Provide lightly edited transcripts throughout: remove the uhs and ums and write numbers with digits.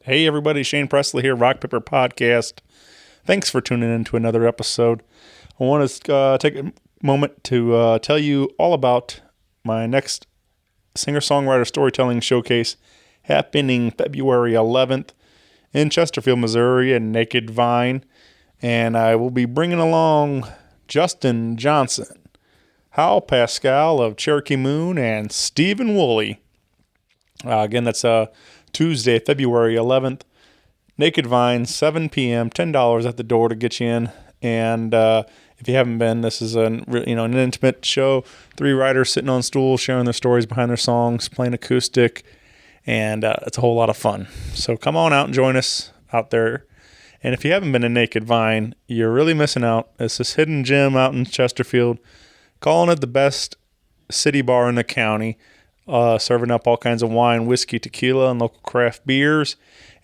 Hey everybody, Shane Presley here, Rock Paper Podcast. Thanks for tuning in to another episode. I want to take a moment to tell you all about my next singer-songwriter storytelling showcase happening February 11th in Chesterfield, Missouri at Naked Vine. And I will be bringing along Justin Johnson, Hal Pascal of Cherokee Moon, and Stephen Woolley. Again, that's Tuesday, February 11th. Naked Vine, 7 p.m., $10 at the door to get you in. And if you haven't been, this is an intimate show. 3 writers sitting on stools, sharing their stories behind their songs, playing acoustic, and it's a whole lot of fun. So come on out and join us out there. And if you haven't been to Naked Vine, you're really missing out. It's this hidden gem out in Chesterfield, calling it the best city bar in the county. Serving up all kinds of wine, whiskey, tequila, and local craft beers,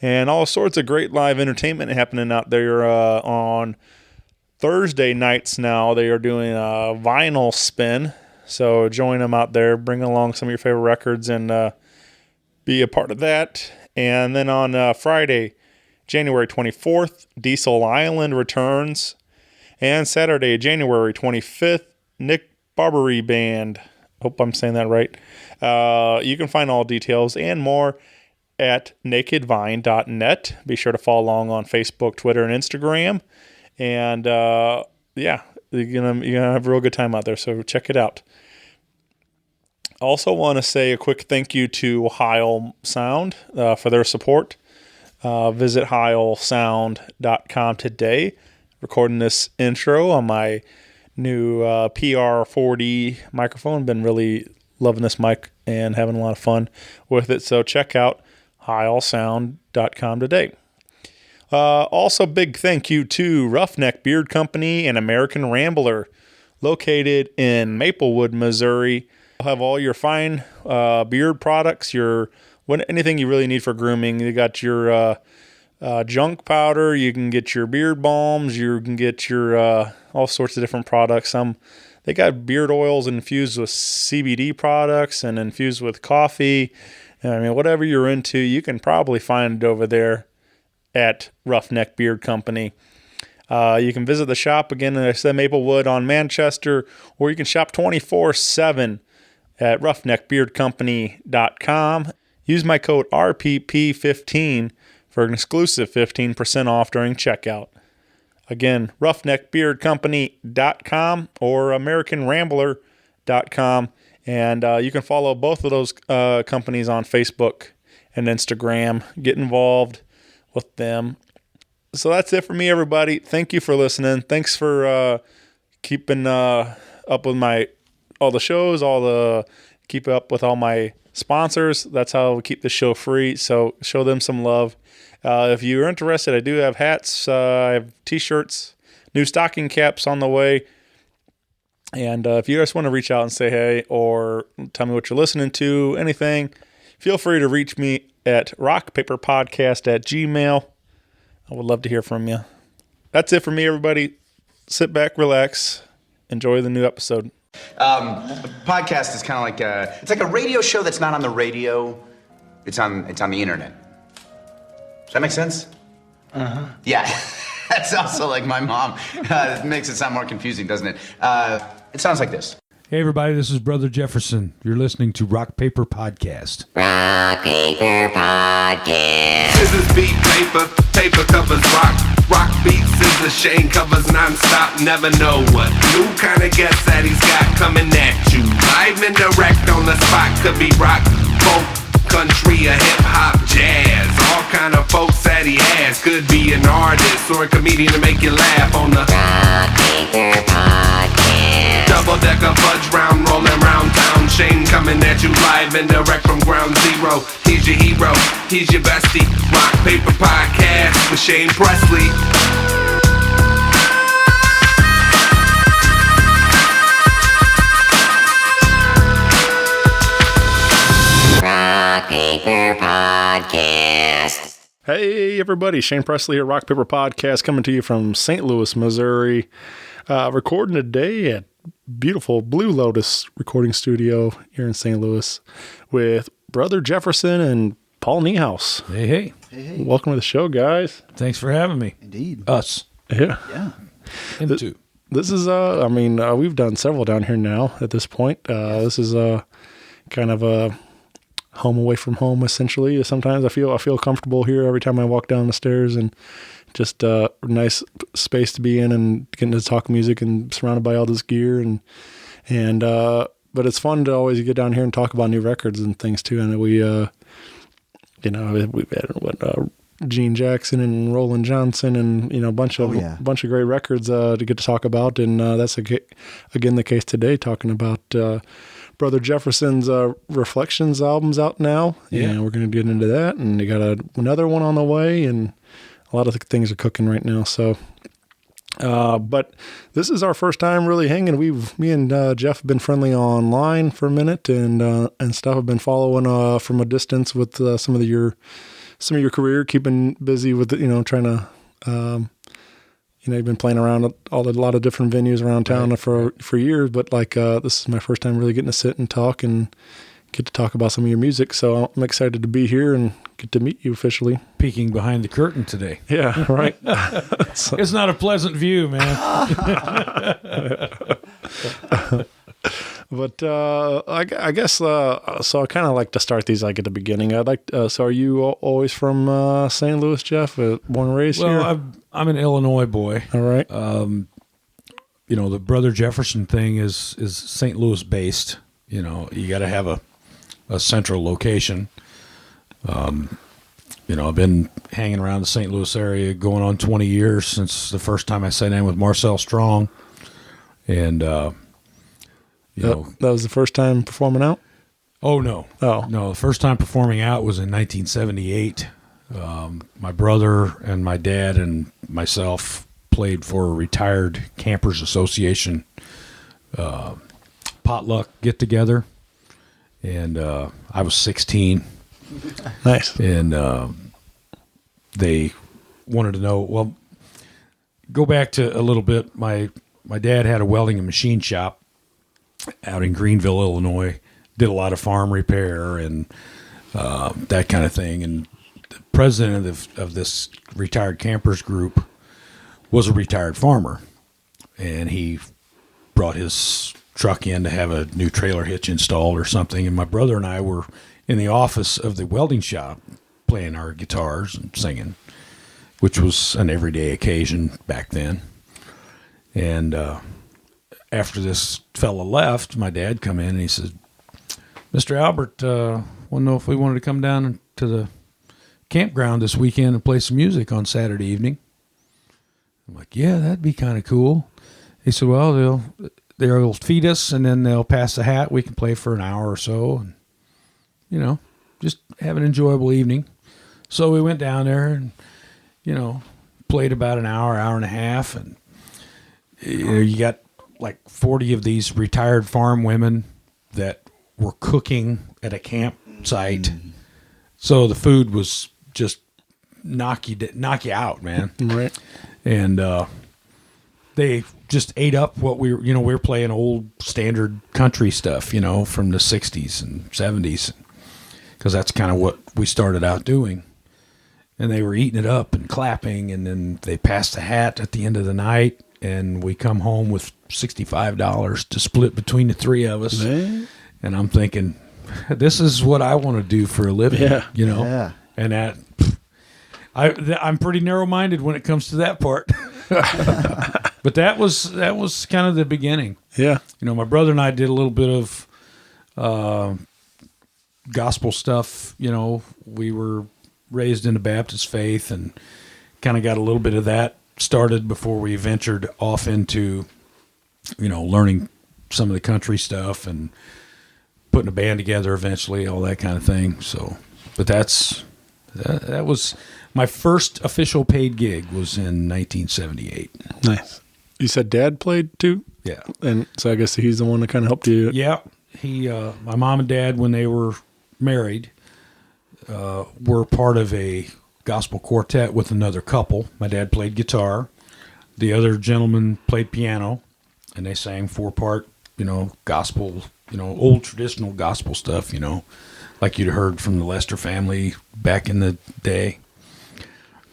and all sorts of great live entertainment happening out there on Thursday nights now. They are doing a vinyl spin, so join them out there, bring along some of your favorite records, and be a part of that. And then on Friday, January 24th, Diesel Island returns, and Saturday, January 25th, Nick Barbary Band. Hope I'm saying that right. You can find all details and more at nakedvine.net. Be sure to follow along on Facebook, Twitter, and Instagram. And you're gonna have a real good time out there, so check it out. Also want to say a quick thank you to Heil Sound for their support. Visit heilsound.com today. Recording this intro on my new PR4D microphone. Been really loving this mic and having a lot of fun with it. So check out heilsound.com today. Also, big thank you to Roughneck Beard Company and American Rambler, located in Maplewood, Missouri. They'll have all your fine beard products, anything you really need for grooming. You got your junk powder, you can get your beard balms, you can get your all sorts of different products. They got beard oils infused with CBD products and infused with coffee. I mean, whatever you're into, you can probably find it over there at Roughneck Beard Company. You can visit the shop again, as I said, Maplewood on Manchester, or you can shop 24/7 at roughneckbeardcompany.com. Use my code RPP15 for an exclusive 15% off during checkout. Again, roughneckbeardcompany.com or americanrambler.com. And you can follow both of those companies on Facebook and Instagram. Get involved with them. So that's it for me, everybody. Thank you for listening. Thanks for keeping up with all the shows, keep up with all my sponsors. That's how we keep the show free. So show them some love. If you're interested, I do have hats. I have t-shirts, new stocking caps on the way. And if you just want to reach out and say hey, or tell me what you're listening to, anything, feel free to reach me at rockpaperpodcast@gmail.com. I would love to hear from you. That's it for me, everybody. Sit back, relax, enjoy the new episode. A podcast is kind of like it's like a radio show that's not on the radio. It's on the internet. Does that make sense? Uh-huh. Yeah. That's also like my mom. It makes it sound more confusing, doesn't it? It sounds like this. Hey, everybody, this is Brother Jefferson. You're listening to Rock Paper Podcast. Rock Paper Podcast. Scissors beat paper, paper covers rock. Rock beats scissors, Shane covers non-stop. Never know what new kind of guests that he's got coming at you. Live and direct on the spot. Could be rock, folk, country, or hip-hop, jazz. All kind of folks that he has. Could be an artist or a comedian to make you laugh on the Rock Paper Podcast. Double-decker fudge round, rolling round town. Shane coming at you live and direct from ground zero. He's your hero, he's your bestie. Rock Paper Podcast with Shane Presley. Rock Paper Podcast. Hey, everybody. Shane Presley here, Rock Paper Podcast, coming to you from St. Louis, Missouri. Recording today at beautiful Blue Lotus recording studio here in St. Louis with Brother Jefferson and Paul Niehaus. Hey. Welcome to the show, guys. Thanks for having me. Indeed. Us. Yeah. Into. This is, we've done several down here now at this point. This is kind of a home away from home, essentially. Sometimes I feel comfortable here every time I walk down the stairs, and just a nice space to be in and getting to talk music and surrounded by all this gear. But it's fun to always get down here and talk about new records and things too. And we've had Gene Jackson and Roland Johnson and a bunch of great records to get to talk about, and that's again the case today, talking about Brother Jefferson's Reflections album's out now, and we're going to get into that, and you got another one on the way, and a lot of things are cooking right now. So, but this is our first time really hanging. Me and Jeff have been friendly online for a minute, and stuff. I've been following from a distance with some of your career, keeping busy with trying to you've been playing around at a lot of different venues around town for years, but this is my first time really getting to sit and talk and get to talk about some of your music. So I'm excited to be here and get to meet you officially. Peeking behind the curtain today. Yeah, right. It's not a pleasant view, man. But I guess so. I kind of like to start these at the beginning. I'd like. So are you always from St. Louis, Jeff? Born and raised here? Well, I'm an Illinois boy. All right. The Brother Jefferson thing is St. Louis based. You got to have a central location. I've been hanging around the St. Louis area going on 20 years since the first time I sat in with Marcel Strong, and that was the first time performing out? Oh, no. Oh. No, the first time performing out was in 1978. My brother and my dad and myself played for a retired Campers Association potluck get-together, and I was 16. Nice. And they wanted to know, go back to a little bit. My dad had a welding and machine shop out in Greenville, Illinois, did a lot of farm repair and that kind of thing. And the president of this retired campers group was a retired farmer, and he brought his truck in to have a new trailer hitch installed or something. And my brother and I were in the office of the welding shop playing our guitars and singing, which was an everyday occasion back then. And after this fella left, my dad come in and he said, "Mr. Albert, want to know if we wanted to come down to the campground this weekend and play some music on Saturday evening." I'm like, "Yeah, that'd be kind of cool." He said, "Well, they'll feed us and then they'll pass the hat. We can play for an hour or so and, just have an enjoyable evening." So we went down there and, played about an hour and a half. And, you got like 40 of these retired farm women that were cooking at a campsite. So the food was just knock you out, man. Right. And they just ate up what we were playing old standard country stuff, from the 60s and 70s, because that's kind of what we started out doing. And they were eating it up and clapping, and then they passed the hat at the end of the night, and we come home with $65 to split between the three of us. Man. And I'm thinking, this is what I want to do for a living, Yeah. And that I'm pretty narrow-minded when it comes to that part. But that was kind of the beginning. Yeah. My brother and I did a little bit of gospel stuff. We were raised in the Baptist faith and kind of got a little bit of that started before we ventured off into, learning some of the country stuff and putting a band together eventually, all that kind of thing. So, but that was my first official paid gig was in 1978. Nice. You said Dad played too? Yeah. And so I guess he's the one that kind of helped you. Yeah. My mom and dad, when they were married, were part of a gospel quartet with another couple. My dad played guitar. The other gentleman played piano, and they sang 4-part, gospel, old traditional gospel stuff, like you'd heard from the Lester family back in the day.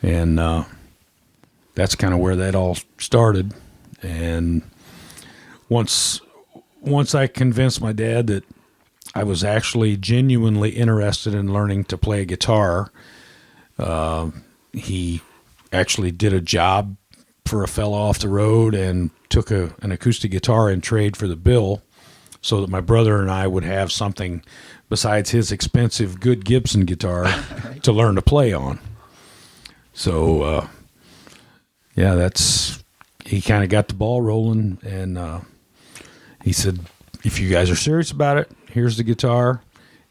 And that's kind of where that all started. And once I convinced my dad that I was actually genuinely interested in learning to play guitar, he actually did a job for a fellow off the road and took an acoustic guitar in trade for the bill so that my brother and I would have something besides his expensive good Gibson guitar to learn to play on. So, he kind of got the ball rolling, and he said, if you guys are serious about it, here's the guitar,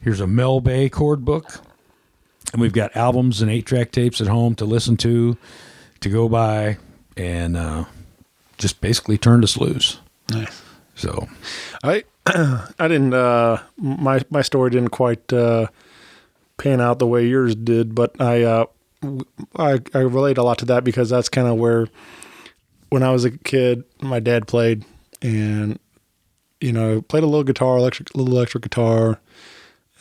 here's a Mel Bay chord book, and we've got albums and 8-track tapes at home to listen to go by, and just basically turned us loose. Nice. So, I didn't. My story didn't quite pan out the way yours did, but I relate a lot to that because that's kind of where, when I was a kid, my dad played, and played a little guitar, little electric guitar,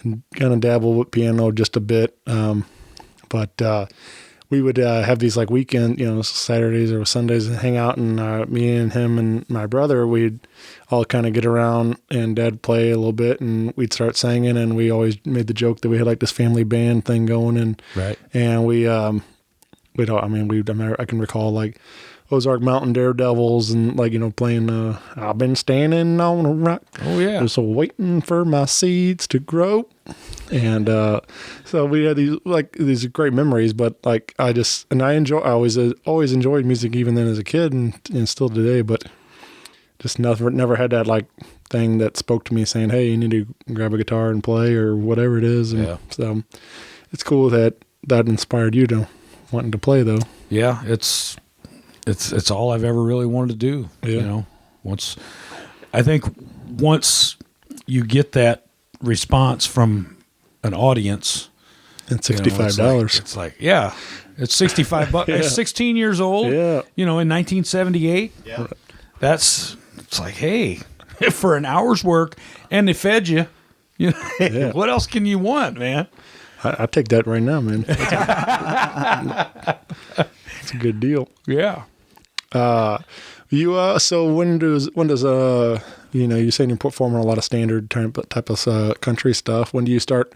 and kind of dabbled with piano just a bit. But we would have these like weekend, Saturdays or Sundays, and hang out, and me and him and my brother, we'd all kind of get around, and Dad play a little bit, and we'd start singing, and we always made the joke that we had like this family band thing going, and right. And I can recall like Ozark Mountain Daredevils and playing I've been standing on a rock. Oh yeah. Just waiting for my seeds to grow. And so we had these great memories, but I always enjoyed music even then as a kid and still today, but just never had that like thing that spoke to me saying, hey, you need to grab a guitar and play or whatever it is. And yeah. So it's cool that inspired you to wanting to play though. Yeah. It's all I've ever really wanted to do. Yeah. Once you get that response from an audience, and $65. It's like it's $65. Yeah. At 16 years old. Yeah. In 1978. Yeah. It's like, hey, for an hour's work, and they fed you. Yeah. What else can you want, man? I take that right now, man. It's a good deal. Yeah. So when does you say you're performing a lot of standard type of country stuff. When do you start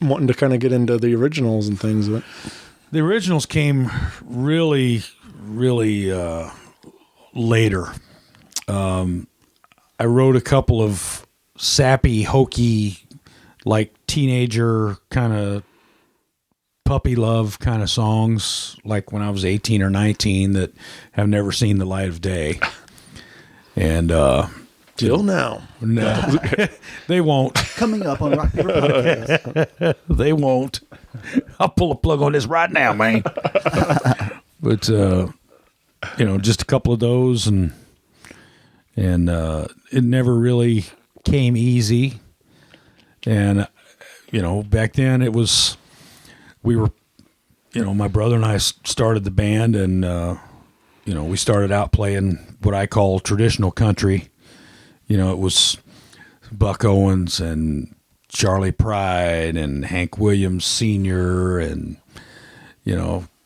wanting to kind of get into the originals and things? The originals came really, really later. I wrote a couple of sappy, hokey, like teenager kind of puppy love kind of songs, like when I was 18 or 19, that have never seen the light of day. And till now, no, they won't. Coming up on Rock Paper Podcast. They won't. I'll pull a plug on this right now, man. But just a couple of those, and it never really came easy. And back then it was. We were, my brother and I started the band, and, we started out playing what I call traditional country. It was Buck Owens and Charlie Pride and Hank Williams Sr. and,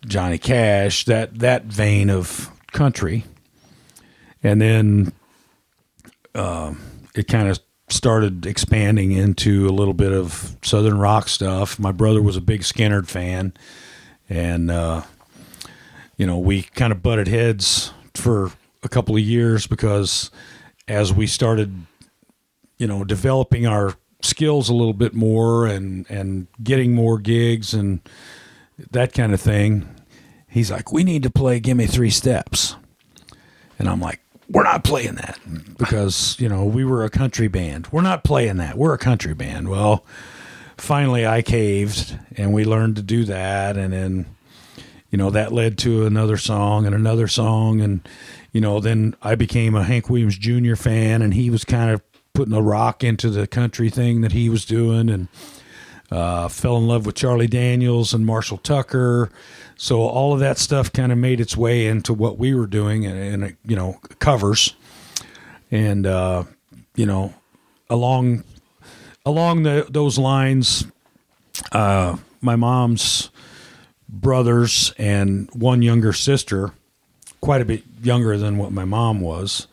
Johnny Cash, that vein of country. And then it kind of started expanding into a little bit of Southern rock stuff. My brother was a big Skynyrd fan, and we kind of butted heads for a couple of years because as we started developing our skills a little bit more and getting more gigs and that kind of thing, he's like, we need to play Gimme 3 Steps. And I'm like, we're not playing that because, we were a country band. We're not playing that. We're a country band. Well, finally I caved, and we learned to do that. And then, that led to another song. And, then I became a Hank Williams Jr. fan, and he was kind of putting a rock into the country thing that he was doing, and fell in love with Charlie Daniels and Marshall Tucker. So all of that stuff kind of made its way into what we were doing, and covers. And, along along those lines, my mom's brothers and one younger sister, quite a bit younger than what my mom was.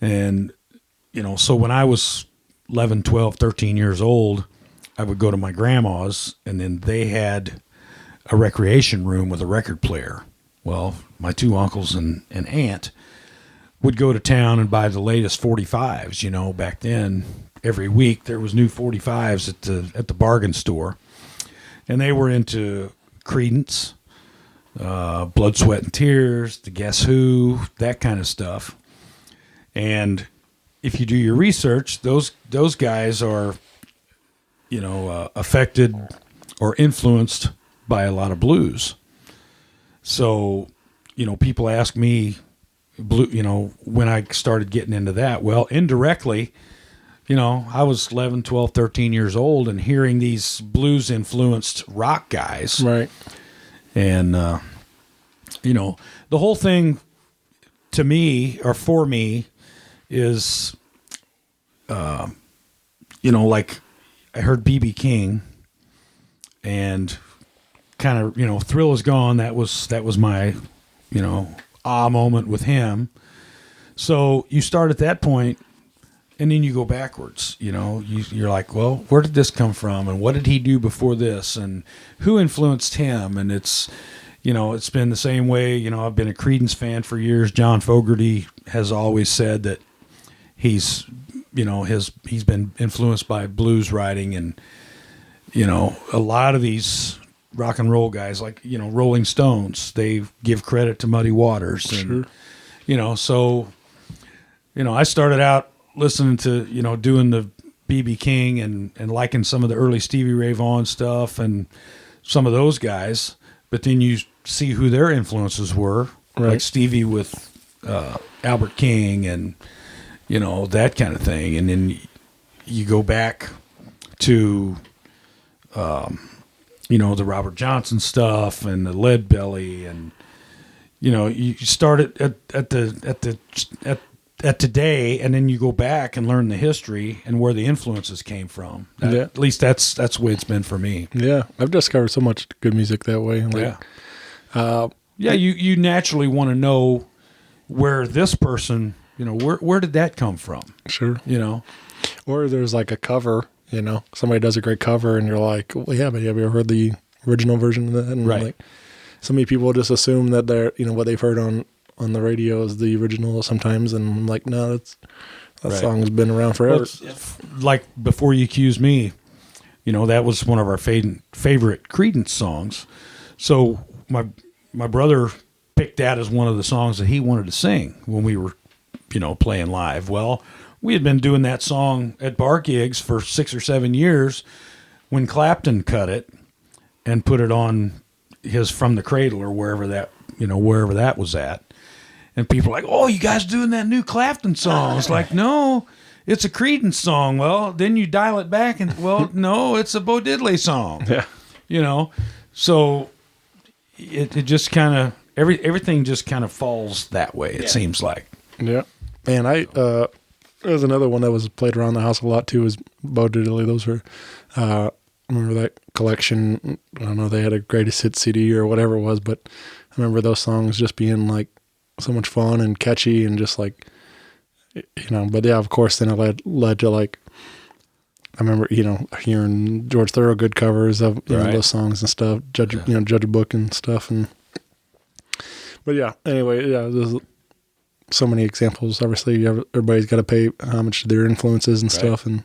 And, so when I was 11, 12, 13 years old, I would go to my grandma's, and then they had a recreation room with a record player. Well, my two uncles and aunt would go to town and buy the latest 45s. Back then, every week there was new 45s at the bargain store. And they were into Creedence, Blood, Sweat, and Tears, the Guess Who, that kind of stuff. And if you do your research, those guys are, affected or influenced by a lot of blues. So, people ask me, when I started getting into that. Well, indirectly, I was 11, 12, 13 years old and hearing these blues-influenced rock guys. Right. And, the whole thing to me, or for me, is, like I heard B.B. King and kind of, Thrill Is Gone. That was my, moment with him. So you start at that point and then you go backwards, you're like, well, where did this come from? And what did he do before this? And who influenced him? And it's, it's been the same way. I've been a Creedence fan for years. John Fogerty has always said that he's been influenced by blues writing, and, a lot of these rock and roll guys like, Rolling Stones, they give credit to Muddy Waters. And, Sure. So, I started out listening to, doing the B.B. King and liking some of the early Stevie Ray Vaughan stuff and some of those guys. But then you see who their influences were, right. like Stevie with Albert King and, that kind of thing. And then you go back to, the Robert Johnson stuff and the Lead Belly, and, you start at today, and then you go back and learn the history and where the influences came from. At least that's the way it's been for me. Yeah. I've discovered so much good music that way. You naturally want to know where this person, where did that come from? Sure. Or there's like a cover, somebody does a great cover and you're like, well, yeah, but have you ever heard the original version of that? And right. Like, so many people just assume that they're, what they've heard on the radio is the original sometimes. And I'm like, no, that right. song's been around forever. Well, like Before You Accuse Me, that was one of our favorite Creedence songs. So my brother picked that as one of the songs that he wanted to sing when we were, playing live. Well, we had been doing that song at bar gigs for 6 or 7 years when Clapton cut it and put it on his From the Cradle or wherever that was at. And people were like, oh, you guys doing that new Clapton song? It's like, no, it's a Creedence song. Well, then you dial it back and, well, no, it's a Bo Diddley song. Yeah. So it just kind of, everything just kind of falls that way, it seems like. Yeah. And there's another one that was played around the house a lot too, is Bo Diddley. Those were, remember that collection? I don't know, they had a greatest hit CD or whatever it was, but I remember those songs just being like so much fun and catchy and just like, but yeah, of course, then it led to like, I remember, hearing George Thorogood covers of right. those songs and stuff, Judge a Book and stuff. But yeah, anyway, yeah, there's so many examples. Obviously, everybody's got to pay homage to their influences and stuff. And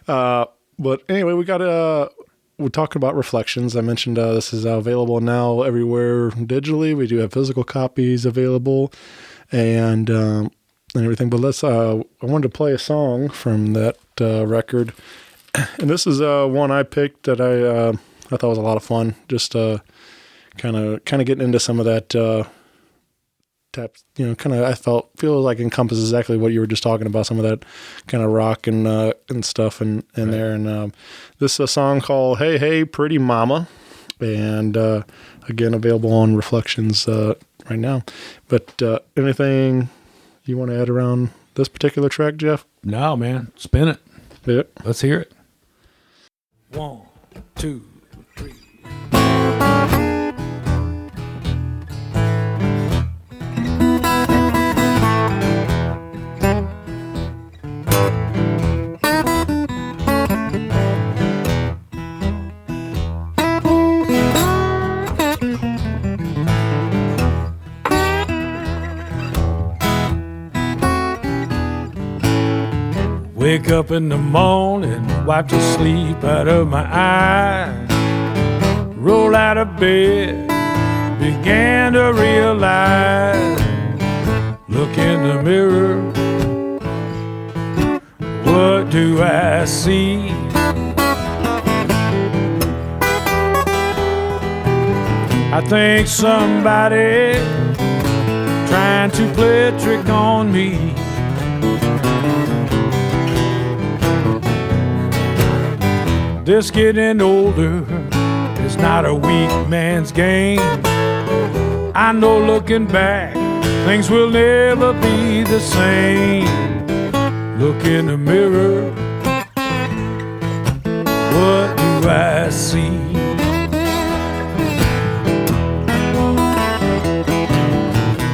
but anyway, we're talking about Reflections. I mentioned this is available now everywhere digitally. We do have physical copies available and everything. But I wanted to play a song from that record, and this is one I picked that I thought was a lot of fun. Just kind of getting into some of that. I feel like encompasses exactly what you were just talking about, some of that kind of rock and stuff in right. there. And this is a song called Hey, Hey, Pretty Mama. And again, available on Reflections right now. But anything you want to add around this particular track, Jeff? No, man. Spin it. Yeah. Let's hear it. 1, 2, 3. Wake up in the morning, wipe the sleep out of my eyes. Roll out of bed, began to realize. Look in the mirror, what do I see? I think somebody trying to play a trick on me. This getting older is not a weak man's game. I know looking back, things will never be the same. Look in the mirror, what do I see?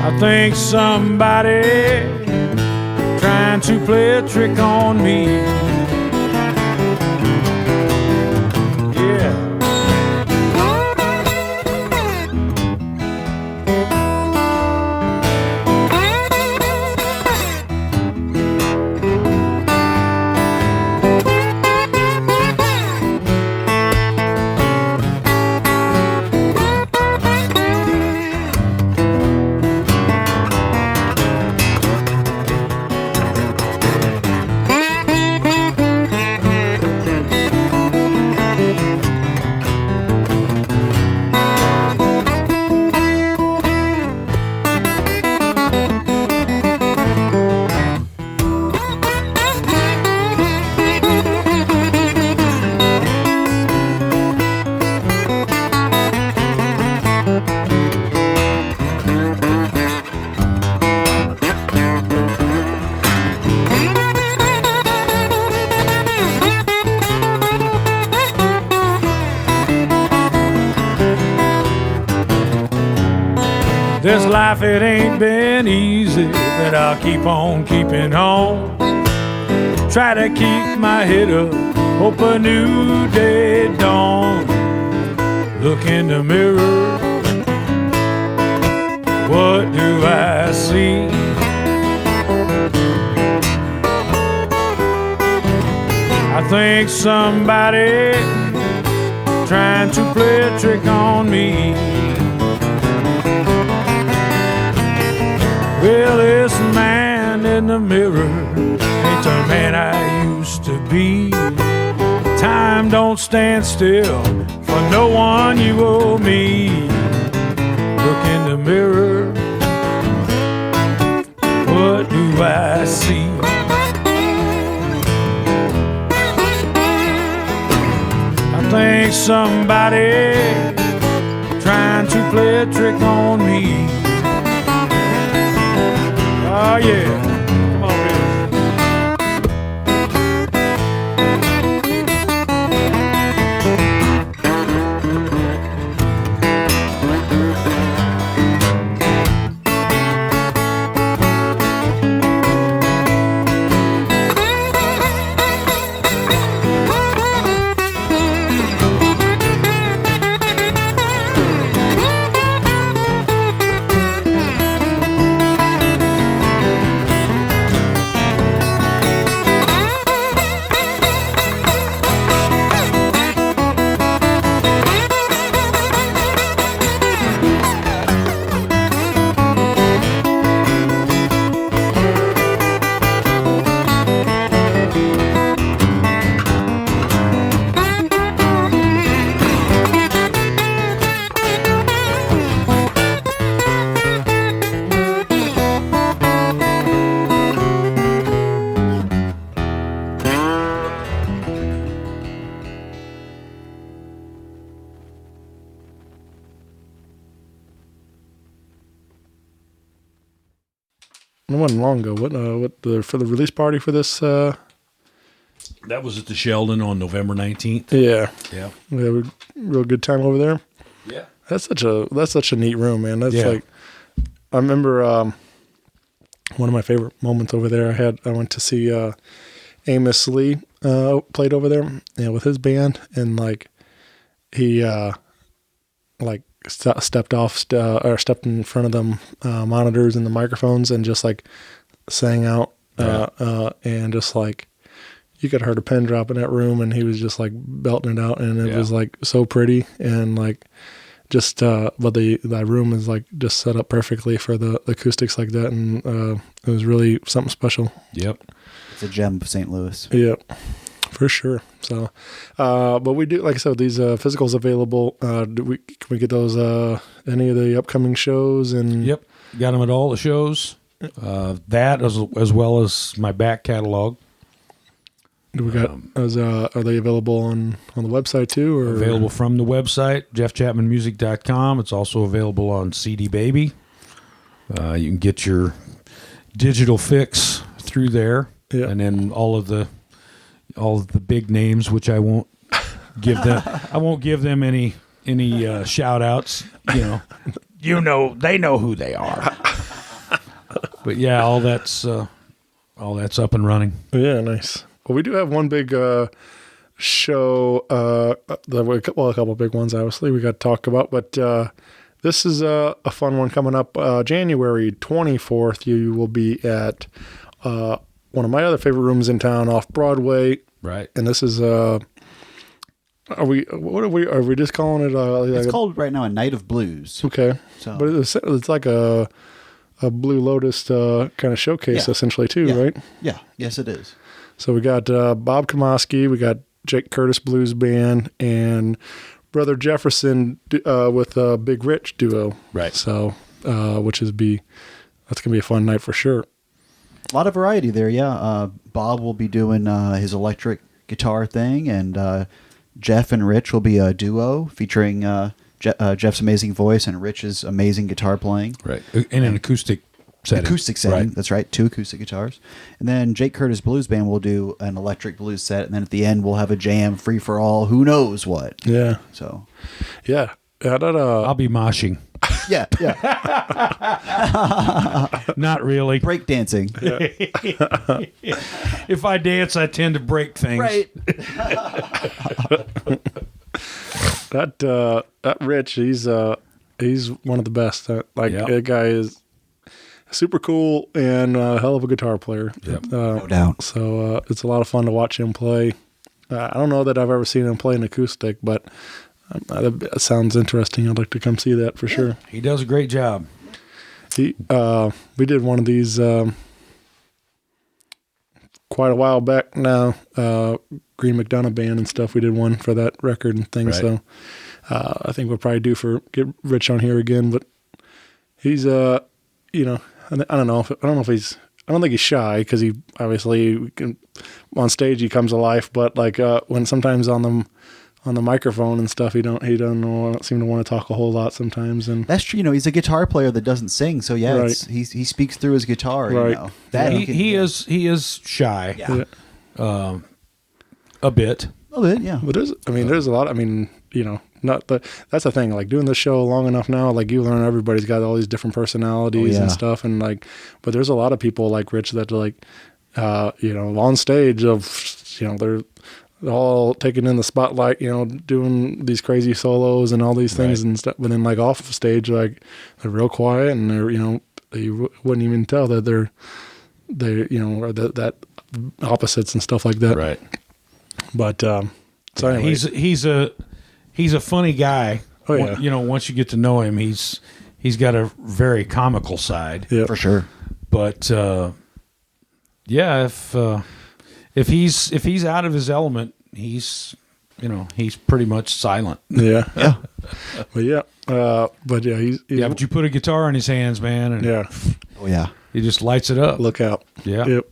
I think somebody trying to play a trick on me. This life, it ain't been easy, but I'll keep on keeping on. Try to keep my head up, hope a new day dawns. Look in the mirror, what do I see? I think somebody trying to play a trick on me. Well, this man in the mirror ain't the man I used to be. Time don't stand still for no one, you owe me. Look in the mirror, what do I see? I think somebody trying to play a trick on me. Oh yeah, come on, It wasn't long ago. What for the release party for this That was at the Sheldon on November 19th. Yeah. Yeah. We had a real good time over there. Yeah. That's such a neat room, man. That's Yeah. like, I remember one of my favorite moments over there. I went to see Amos Lee played over there, with his band, and like he stepped in front of them monitors and the microphones and just like sang out, and just like you could have heard a pin drop in that room, and he was just like belting it out, and it was like so pretty, and like just but that room is like just set up perfectly for the acoustics like that, and it was really something special. Yep. It's a gem of St. Louis. Yeah, for sure. So, but we do, like I said, these physicals available. Can we get those any of the upcoming shows? And Yep. Got them at all the shows. That as well as my back catalog. do we got? Are they available on the website too? Or Available from the website, jeffchapmanmusic.com. It's also available on CD Baby. You can get your digital fix through there. Yeah. And then all of the big names, which I won't give them. I won't give them any shout outs. They know who they are. But yeah, all that's up and running. Yeah, nice. Well, we do have one big show. A couple big ones, obviously, we got to talk about. But this is a fun one coming up. January 24th, you will be at one of my other favorite rooms in town, off Broadway. Right. And this is are we just calling it? It's called right now a Night of Blues. Okay. So- But it's like a Blue Lotus kind of showcase, essentially, too, Yeah. right? Yeah. Yes, it is. So we got Bob Kamoske, we got Jake Curtis Blues Band, and Brother Jefferson with a Big Rich duo. Right. So, that's gonna be a fun night for sure. A lot of variety there, yeah. Bob will be doing his electric guitar thing, and Jeff and Rich will be a duo featuring Jeff's amazing voice and Rich's amazing guitar playing. Right. In an acoustic setting. Acoustic setting, Right. that's right, 2 acoustic guitars. And then Jake Curtis Blues Band will do an electric blues set, and then at the end we'll have a jam, free for all, who knows what. Yeah. So, Yeah. I'll be moshing. yeah. Not really. Break dancing. If I dance, I tend to break things. Right. That Rich, he's one of the best. That guy is super cool and a hell of a guitar player. Yep. No doubt. So it's a lot of fun to watch him play. I don't know that I've ever seen him play an acoustic, but that sounds interesting. I'd like to come see that for sure. He does a great job. We did one of these quite a while back now. Green McDonough Band and stuff. We did one for that record and things. Right. So I think we'll probably get Rich on here again. But he's I don't know if I don't think he's shy, because he obviously on stage he comes to life. But like when sometimes on the microphone and stuff, he don't seem to want to talk a whole lot sometimes. And That's true. He's a guitar player that doesn't sing, so yeah, Right. he speaks through his guitar. Right. That He is shy. Yeah. A bit. A little bit, yeah. But there's a lot. That's the thing. Like doing this show long enough now, like you learn everybody's got all these different personalities and stuff, and like, but there's a lot of people like Rich that like, on stage they're all taking in the spotlight, doing these crazy solos and all these things and stuff. But then like off stage, like they're real quiet and they're, you wouldn't even tell that they're or that opposites and stuff like that. Right. But so anyway, he's a funny guy. Oh, yeah. Once you get to know him, he's got a very comical side. yeah, For sure. But if he's out of his element, he's pretty much silent. yeah, Yeah. but he's But you put a guitar in his hands, man, and yeah. Oh, yeah. he just lights it up. Look out. Yeah. Yep.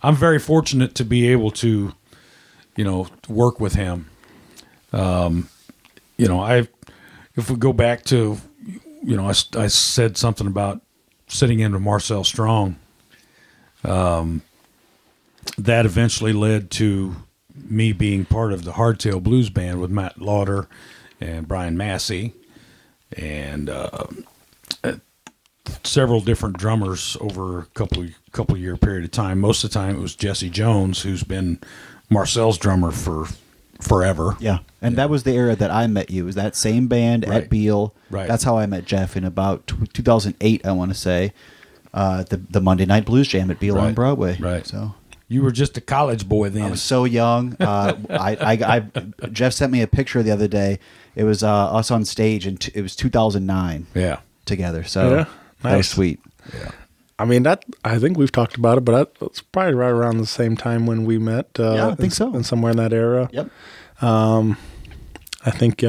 I'm very fortunate to be able to, work with him. If we go back to, I said something about sitting in with Marcel Strong. that eventually led to me being part of the Hardtail Blues Band with Matt Lauder and Brian Massey and several different drummers over a couple year period of time. Most of the time it was Jesse Jones, who's been Marcel's drummer for forever. Yeah, and that was the era that I met you. It was that same band Right. at Beale. Right. That's how I met Jeff in about 2008, I want to say. The Monday Night Blues Jam at Beale on Right. Broadway. Right. So You were just a college boy then. I was so young. Jeff sent me a picture the other day. It was us on stage, and it was 2009 Yeah. together. So Yeah, that was nice. sweet. Yeah. I mean, I think we've talked about it, but it's probably right around the same time when we met. Yeah, I think so. And somewhere in that era. Yep. I think,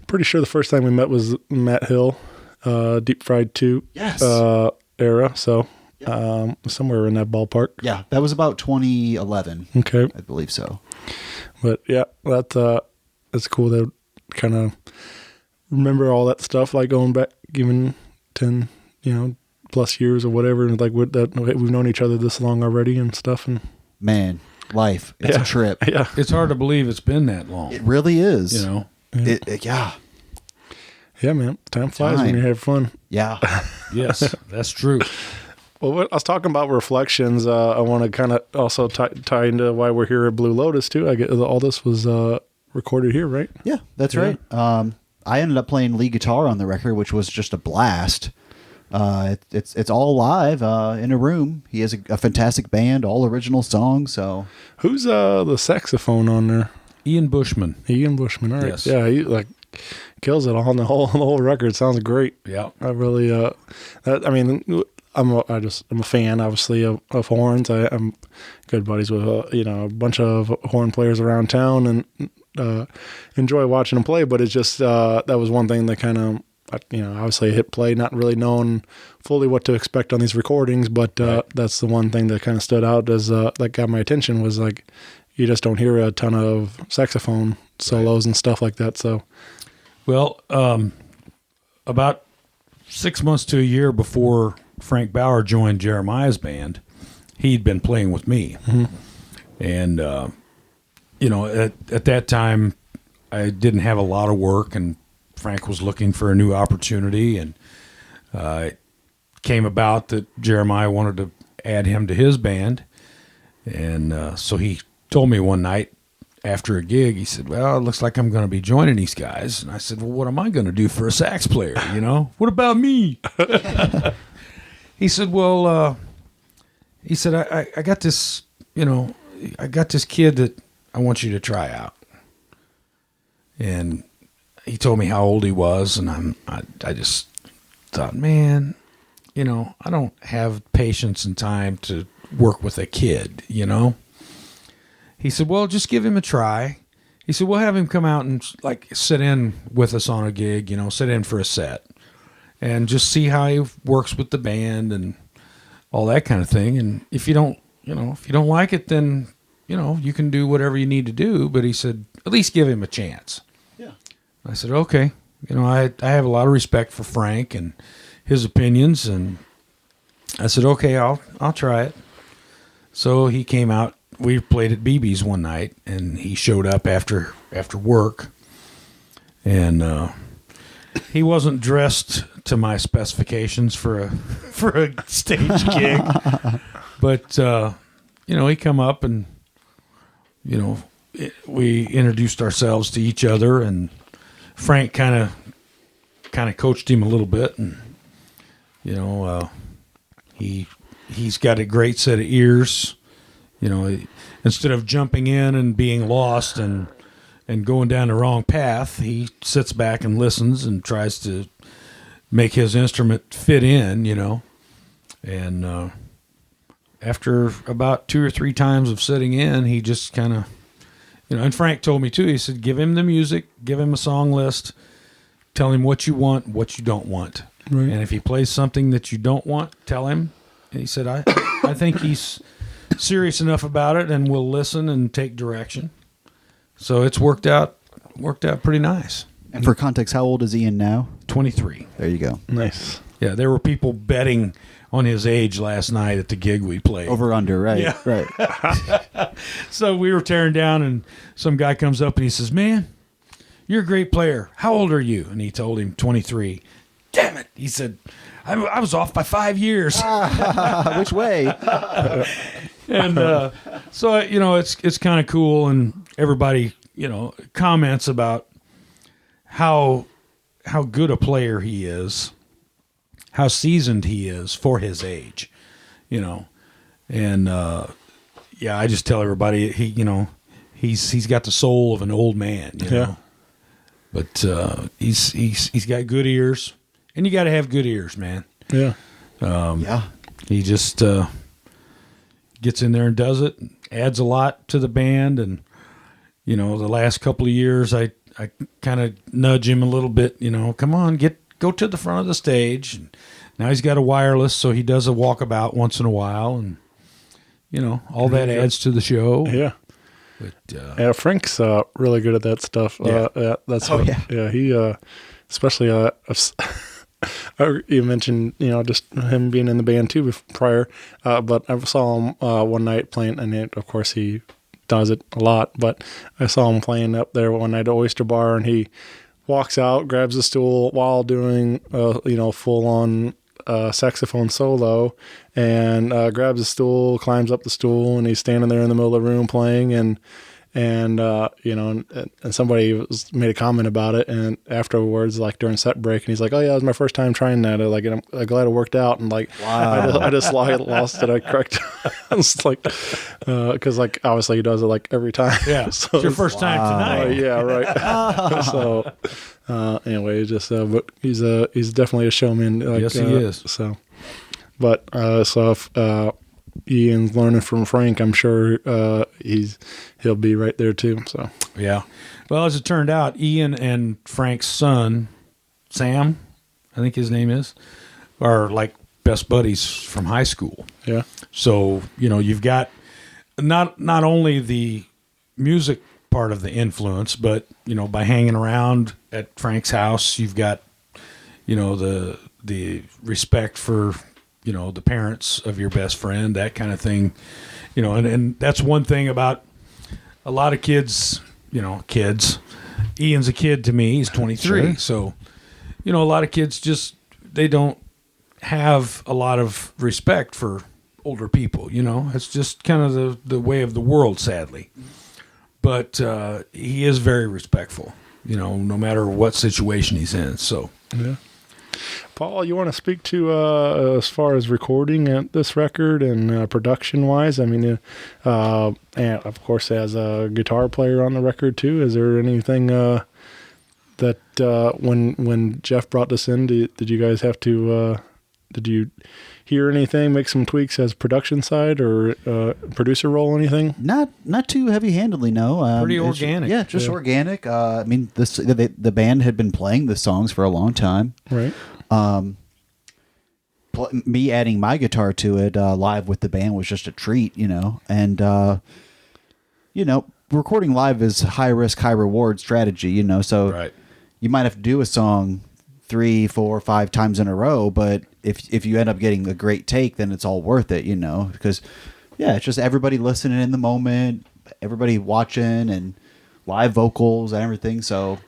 pretty sure the first time we met was Matt Hill, Deep Fried 2 Yes. era. So, somewhere in that ballpark. Yeah, that was about 2011. Okay. I believe so. But yeah, that's cool to kind of remember all that stuff, like going back even 10, plus years or whatever. And like we've known each other this long already and stuff. And Man, life. It's Yeah. a trip. yeah. It's hard to believe it's been that long. It really is. Yeah. Yeah, man. Time flies when Time. you have fun. Yeah. Yes, that's true. Well, I was talking about reflections. I want to kind of also tie into why we're here at Blue Lotus too. I get all this was recorded here, right? Yeah, that's Yeah. right. I ended up playing lead guitar on the record, which was just a blast. It's all live in a room. He has a fantastic band, all original songs. So Who's the saxophone on there? Ian Bushman. Ian Bushman. All right. Yes. Yeah, he kills it on the whole record. Sounds great. Yeah. I really I'm a fan, obviously, of horns. I'm good buddies with a bunch of horn players around town, and enjoy watching them play. But it's just that was one thing that kind of obviously I hit play, not really knowing fully what to expect on these recordings. But that's the one thing that kind of stood out as that got my attention was like you just don't hear a ton of saxophone solos and stuff like that. So Well, about 6 months to a year before Frank Bauer joined Jeremiah's band, he'd been playing with me. And, at that time, I didn't have a lot of work, and Frank was looking for a new opportunity. And it came about that Jeremiah wanted to add him to his band. And so he told me one night after a gig, he said, well, it looks like I'm going to be joining these guys. And I said, well, what am I going to do for a sax player? What about me? He said, well, I got this, I got this kid that I want you to try out. And he told me how old he was. And I just thought, man, I don't have patience and time to work with a kid, He said, well, just give him a try. He said, we'll have him come out and sit in with us on a gig, sit in for a set and just see how he works with the band and all that kind of thing. And if you don't like it, then, you can do whatever you need to do. But he said, at least give him a chance. yeah, I said, okay. I have a lot of respect for Frank and his opinions. And I said, okay, I'll try it. So he came out. We played at BB's one night, and he showed up after work, and he wasn't dressed to my specifications for a stage gig, but he come up and we introduced ourselves to each other, and Frank kind of coached him a little bit, and he's got a great set of ears. Instead of jumping in and being lost and going down the wrong path, he sits back and listens and tries to make his instrument fit in, And after about 2 or 3 times of sitting in, he just kind of, and Frank told me too, he said, give him the music, give him a song list, tell him what you want, what you don't want. Right. And if he plays something that you don't want, tell him. And he said, I think he's serious enough about it, and we'll listen and take direction. So it's worked out pretty nice. And for context, how old is Ian now? 23. There you go. nice. Yeah, there were people betting on his age last night at the gig we played. Over under, right? Yeah. Right. So we were tearing down, and some guy comes up and he says, "Man, you're a great player. How old are you?" And he told him 23. Damn it. He said, I was off by 5 years. Which way? And so, it's kind of cool. And everybody, comments about how good a player he is, how seasoned he is for his age, And, I just tell everybody he's got the soul of an old man, know. But he's got good ears, and you got to have good ears, man. Yeah. He just gets in there and does it, adds a lot to the band, and the last couple of years I kind of nudge him a little bit. Come on, go to the front of the stage. And now he's got a wireless, so he does a walkabout once in a while, and all that adds to the show. Yeah. But, Frank's really good at that stuff. He especially you mentioned just him being in the band too prior, but I saw him one night playing, and of course he does it a lot. But I saw him playing up there one night at Oyster Bar, and he walks out, grabs a stool while doing full on saxophone solo, and grabs a stool, climbs up the stool, and he's standing there in the middle of the room playing, and somebody made a comment about it, and afterwards, like during set break, and he's like, "Oh yeah, it was my first time trying that. Like, I'm glad it worked out." And like, wow. I just lost it. I correct. It's like, because like obviously he does it like every time. Yeah, so it's your first time tonight. Yeah, right. So anyway, just but he's definitely a showman. Like, yes, he is. So, but so if Ian's learning from Frank, I'm sure he'll be right there too. So yeah. Well, as it turned out, Ian and Frank's son, Sam, I think his name is, are like best buddies from high school. Yeah. So you've got not only the music part of the influence, but by hanging around at Frank's house, you've got the respect for the parents of your best friend, that kind of thing, and that's one thing about a lot of kids, kids. Ian's a kid to me. He's 23. Sure. So, a lot of kids they don't have a lot of respect for older people, It's just kind of the way of the world, sadly. But he is very respectful, no matter what situation he's in. So, yeah. Paul, you want to speak to as far as recording at this record and production wise? I mean, and of course, as a guitar player on the record too, is there anything that when Jeff brought this in, did you guys have to? Did you hear anything? Make some tweaks as production side or producer role? Anything? Not too heavy handedly. No. Pretty organic. Just organic. I mean, the band had been playing the songs for a long time. Right. Me adding my guitar to it live with the band was just a treat, and recording live is high risk, high reward strategy, so right. You might have to do a song 3, 4, 5 times in a row, but if you end up getting a great take, then it's all worth it, because it's just everybody listening in the moment, everybody watching, and live vocals and everything. So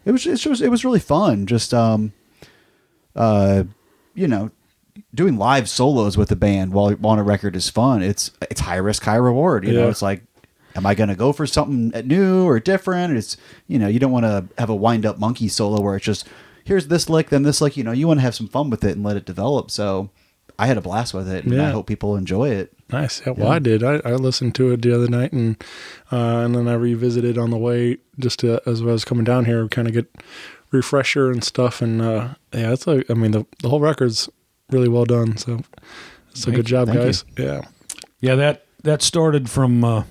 it was really fun. Just doing live solos with the band while on a record is fun. It's high risk, high reward. You know, it's like, am I going to go for something new or different? It's, you don't want to have a wind up monkey solo where it's just, here's this lick, then this lick, you want to have some fun with it and let it develop. So I had a blast with it, and I hope people enjoy it. Nice. Yeah, well, I did. I listened to it the other night, and then I revisited on the way just as I was coming down here, kind of get refresher and stuff. And it's like, I mean, the whole record's really well done. So it's a good job, guys. You. Yeah, that started from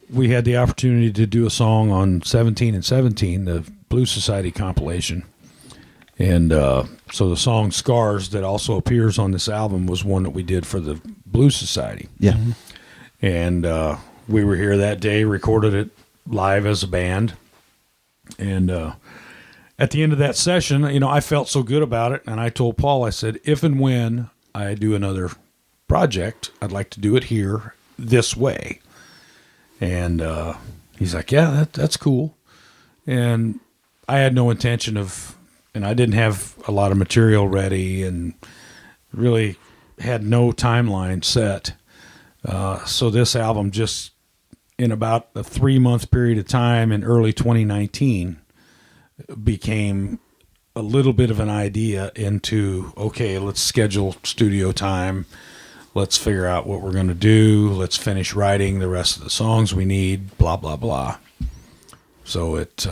we had the opportunity to do a song on 17 and 17, the Blues Society compilation. And so the song Scars that also appears on this album was one that we did for the Blues Society. Yeah. Mm-hmm. And we were here that day, recorded it live as a band. And, at the end of that session, I felt so good about it, and I told Paul, I said, if and when I do another project, I'd like to do it here this way. And he's like, yeah, that's cool. And I had no intention of, and I didn't have a lot of material ready and really had no timeline set. So this album just, in about a 3-month period of time in early 2019, became a little bit of an idea into, okay, let's schedule studio time. Let's figure out what we're going to do. Let's finish writing the rest of the songs we need, blah, blah, blah. So it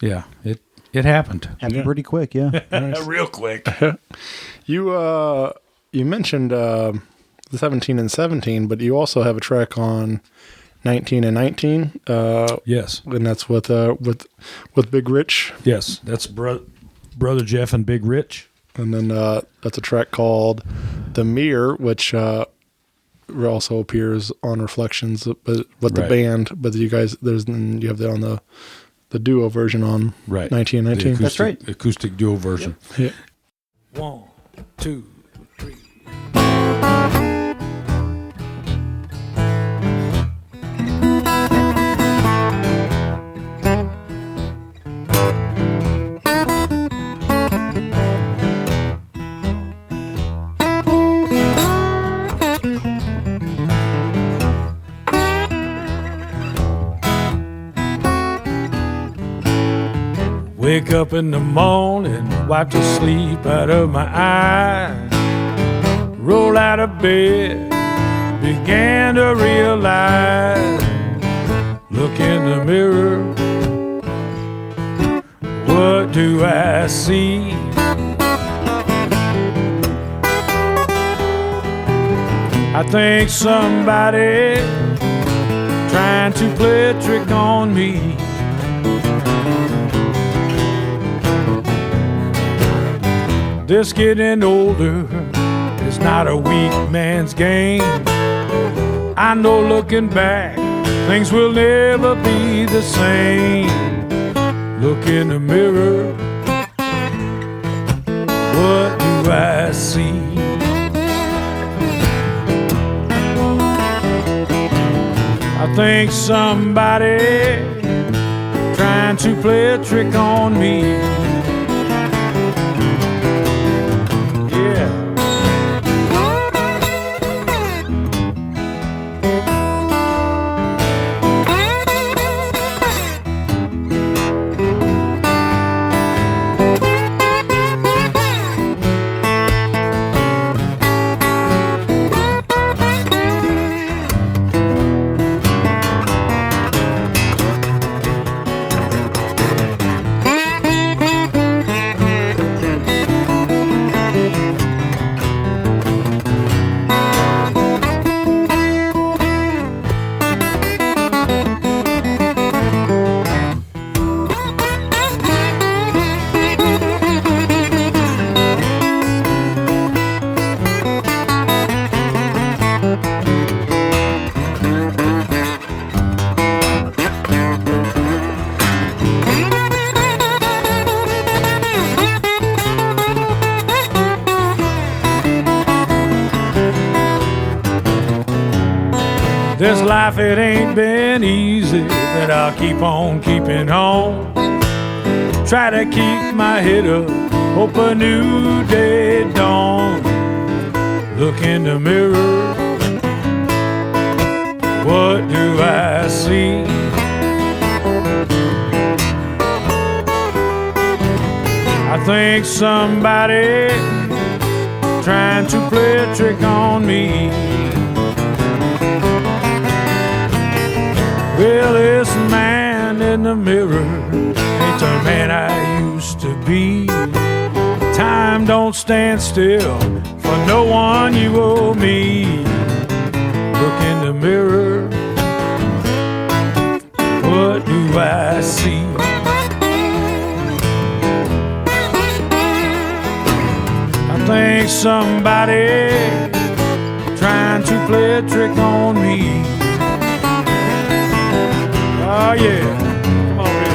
happened. Happened pretty quick, yeah. Real quick. You mentioned 17 and 17, but you also have a track on 19 and 19. Yes. And that's with Big Rich. Yes, that's Brother Jeff and Big Rich. And then that's a track called The Mirror, which also appears on Reflections, but with the band. But you guys, you have that on the duo version on 19 and 19. That's right. Acoustic duo version. Yeah. 1, 2, 3. Wake up in the morning, wipe the sleep out of my eyes. Roll out of bed, began to realize. Look in the mirror, what do I see? I think somebody trying to play a trick on me. This getting older is not a weak man's game. I know looking back, things will never be the same. Look in the mirror, what do I see? I think somebody trying to play a trick on me. This life, it ain't been easy, but I'll keep on keeping on. Try to keep my head up, hope a new day dawns. Look in the mirror, what do I see? I think somebody trying to play a trick on me. Well, this man in the mirror ain't the man I used to be. Time don't stand still for no one, you owe me. Look in the mirror, what do I see? I think somebody trying to play a trick on me. Oh yeah, come on, Rich.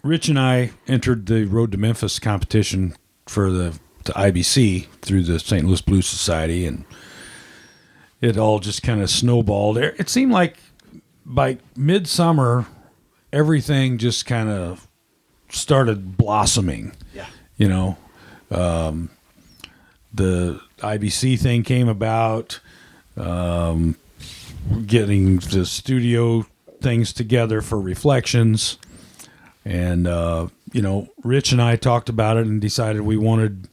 Rich and I entered the Road to Memphis competition for the IBC through the St. Louis Blues Society, and it all just kind of snowballed. It seemed like by midsummer, everything just kind of started blossoming. Yeah. You know, the IBC thing came about, getting the studio things together for Reflections. And, you know, Rich and I talked about it and decided we wanted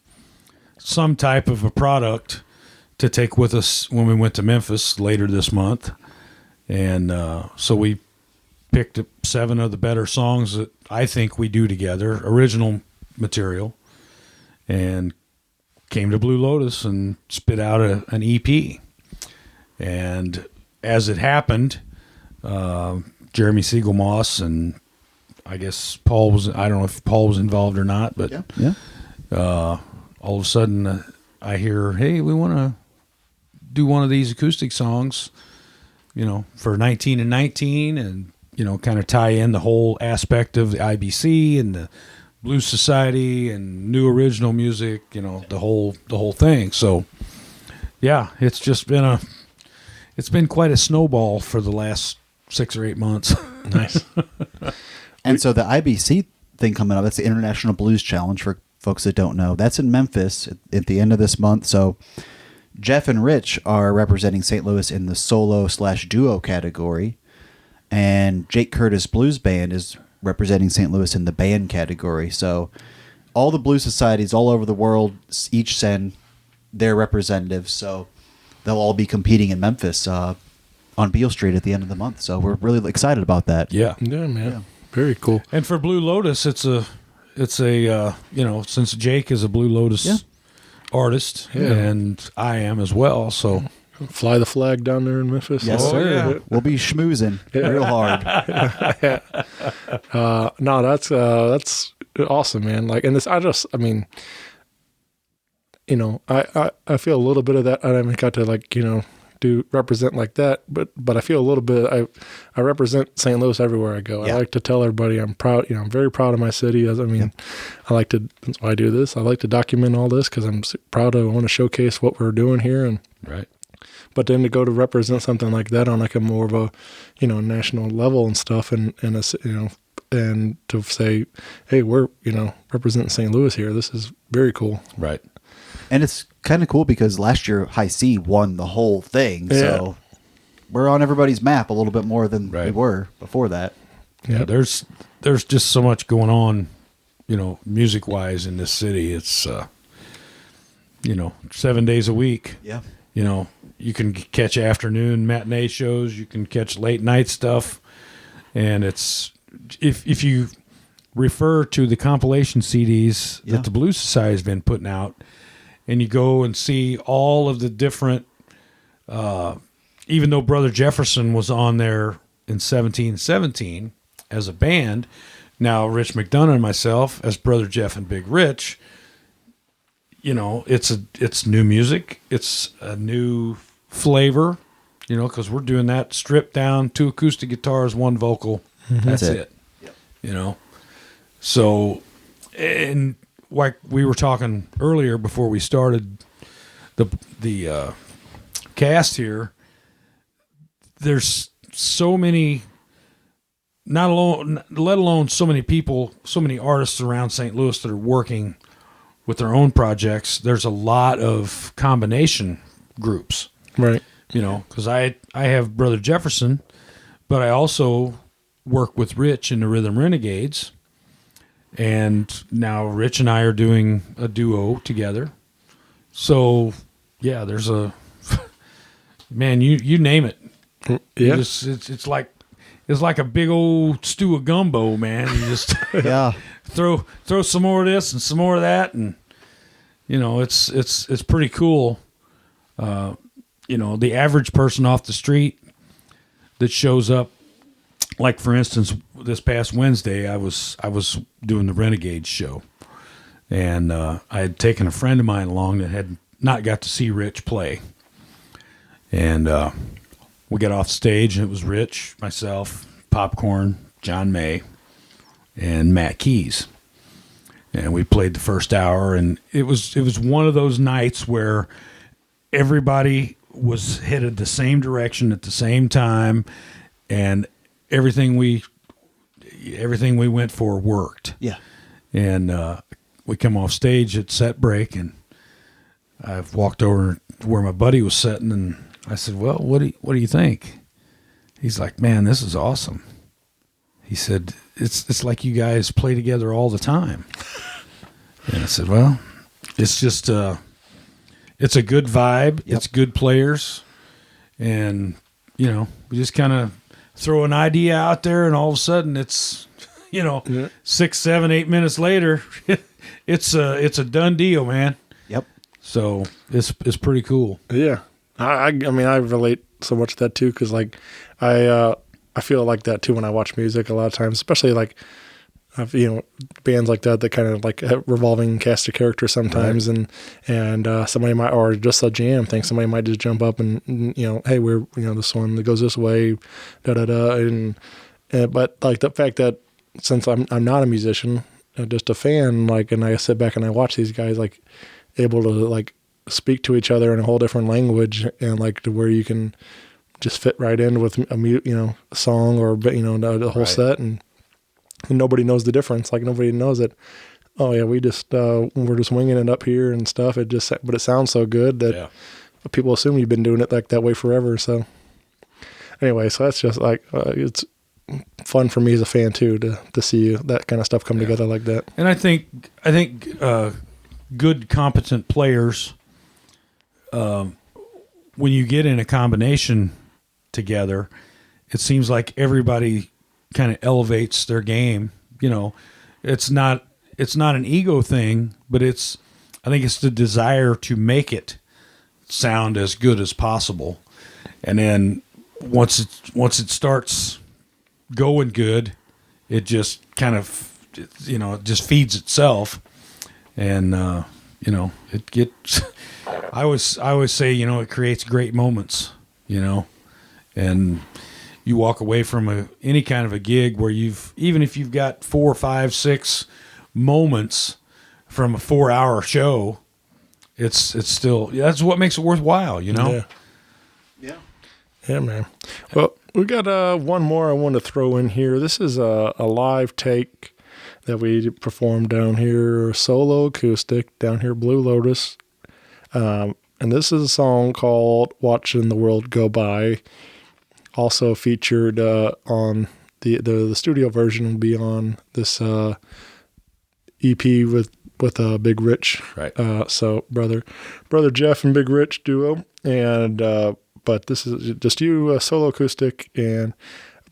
some type of a product to take with us when we went to Memphis later this month. And so we picked up 7 of the better songs that I think we do together, original material, and came to Blue Lotus and spit out an EP. And as it happened, Jeremy Siegelmoss and I guess Paul was, I don't know if Paul was involved or not, but Yeah. all of a sudden I hear, hey, we want to do one of these acoustic songs, you know, for 19 and 19, and, you know, kind of tie in the whole aspect of the IBC and the Blues Society and new original music, you know, the whole thing. So yeah, it's just been it's been quite a snowball for the last 6 or 8 months. Nice. And so the IBC thing coming up, that's the International Blues Challenge for folks that don't know. That's in Memphis at the end of this month. So Jeff and Rich are representing St. Louis in the solo/duo category, and Jake Curtis Blues Band is representing St. Louis in the band category. So all the blues societies all over the world each send their representatives. So they'll all be competing in Memphis on Beale Street at the end of the month. So we're really excited about that. Yeah. Yeah, man. Very cool. And for Blue Lotus, it's a you know, since Jake is a Blue Lotus artist, and I am as well, so Fly the flag down there in Memphis. Yes, sir. yeah. We'll be schmoozing real hard. No, that's awesome, man. Like, and this, I mean, you know, I feel a little bit of that. I haven't got to, like, you know, represent like that, but I feel a little bit. I represent St. Louis everywhere I go. Yeah. I like to tell everybody I'm proud. You know, I'm very proud of my city. That's why I do this. I like to document all this because I'm proud. I want to showcase what we're doing here, and right. But then to go to represent something like that on like a more of a, you know, national level and stuff, and you know, and to say, hey, we're, you know, representing St. Louis here. This is very cool. Right. And it's kind of cool because last year High C won the whole thing. Yeah. So we're on everybody's map a little bit more than we were before that. Yeah, there's just so much going on, you know, music wise in this city. It's you know, 7 days a week. Yeah. You know, you can catch afternoon matinee shows, you can catch late night stuff, and it's if you refer to the compilation CDs that the Blues Society has been putting out, and you go and see all of the different, even though Brother Jefferson was on there in 1717 as a band, now Rich McDonough and myself as Brother Jeff and Big Rich, you know, it's new music, it's a new flavor, you know, because we're doing that stripped down, 2 acoustic guitars, 1 vocal. That's it. Yep. You know, so, and like we were talking earlier before we started the cast here, there's so many, let alone so many people, so many artists around St. Louis that are working with their own projects. There's a lot of combination groups, Right. you know, because I have Brother Jefferson, but I also work with Rich in the Rhythm Renegades, and now Rich and I are doing a duo together. So yeah, there's a man, you name it. Yeah. It's like a big old stew of gumbo, man. You just Yeah. throw some more of this and some more of that, and you know, it's pretty cool. You know, the average person off the street that shows up, like for instance, this past Wednesday, I was doing the Renegades show, and I had taken a friend of mine along that had not got to see Rich play, and we got off stage, and it was Rich, myself, Popcorn, John May, and Matt Keys. And we played the first hour, and it was one of those nights where everybody was headed the same direction at the same time, and everything we went for worked. Yeah. And we come off stage at set break, and I've walked over to where my buddy was sitting, and I said, "Well, what do you think?" He's like, "Man, this is awesome." He said, "It's like you guys play together all the time." And I said, "Well, it's just it's a good vibe. Yep. It's good players, and we just kind of throw an idea out there, and all of a sudden it's 6, 7, 8 minutes later, it's a done deal, man." Yep. So it's pretty cool. Yeah. I mean, I relate so much to that too, because like I feel like that too when I watch music a lot of times, especially like bands like that kind of like a revolving cast of characters sometimes, right. and somebody might, or just a jam thing, somebody might just jump up and hey, we're this one that goes this way, da da da, and but like the fact that since I'm not a musician, just a fan, like, and I sit back and I watch these guys like able to like speak to each other in a whole different language, and like to where you can just fit right in with a song or the whole right. set, and nobody knows the difference. Like nobody knows that. Oh yeah, we're just winging it up here and stuff. But it sounds so good that people assume you've been doing it like that way forever. So anyway, so that's just like it's fun for me as a fan too to see that kind of stuff come together like that. And I think good competent players, when you get in a combination together, it seems like everybody kind of elevates their game. It's not an ego thing, but I think it's the desire to make it sound as good as possible. And then once it starts going good, it just kind of it just feeds itself, and it gets. I always say it creates great moments, and you walk away from any kind of a gig where even if you've got 4, 5, 6 moments from a 4-hour show, it's still that's what makes it worthwhile, Yeah, man. Well, we got one more I want to throw in here. This is a live take that we performed down here, solo acoustic down here, Blue Lotus, and this is a song called "Watchin' the World Go By." Also featured on the studio version will be on this EP with Big Rich, right? So brother Jeff and Big Rich duo, and but this is just you solo acoustic,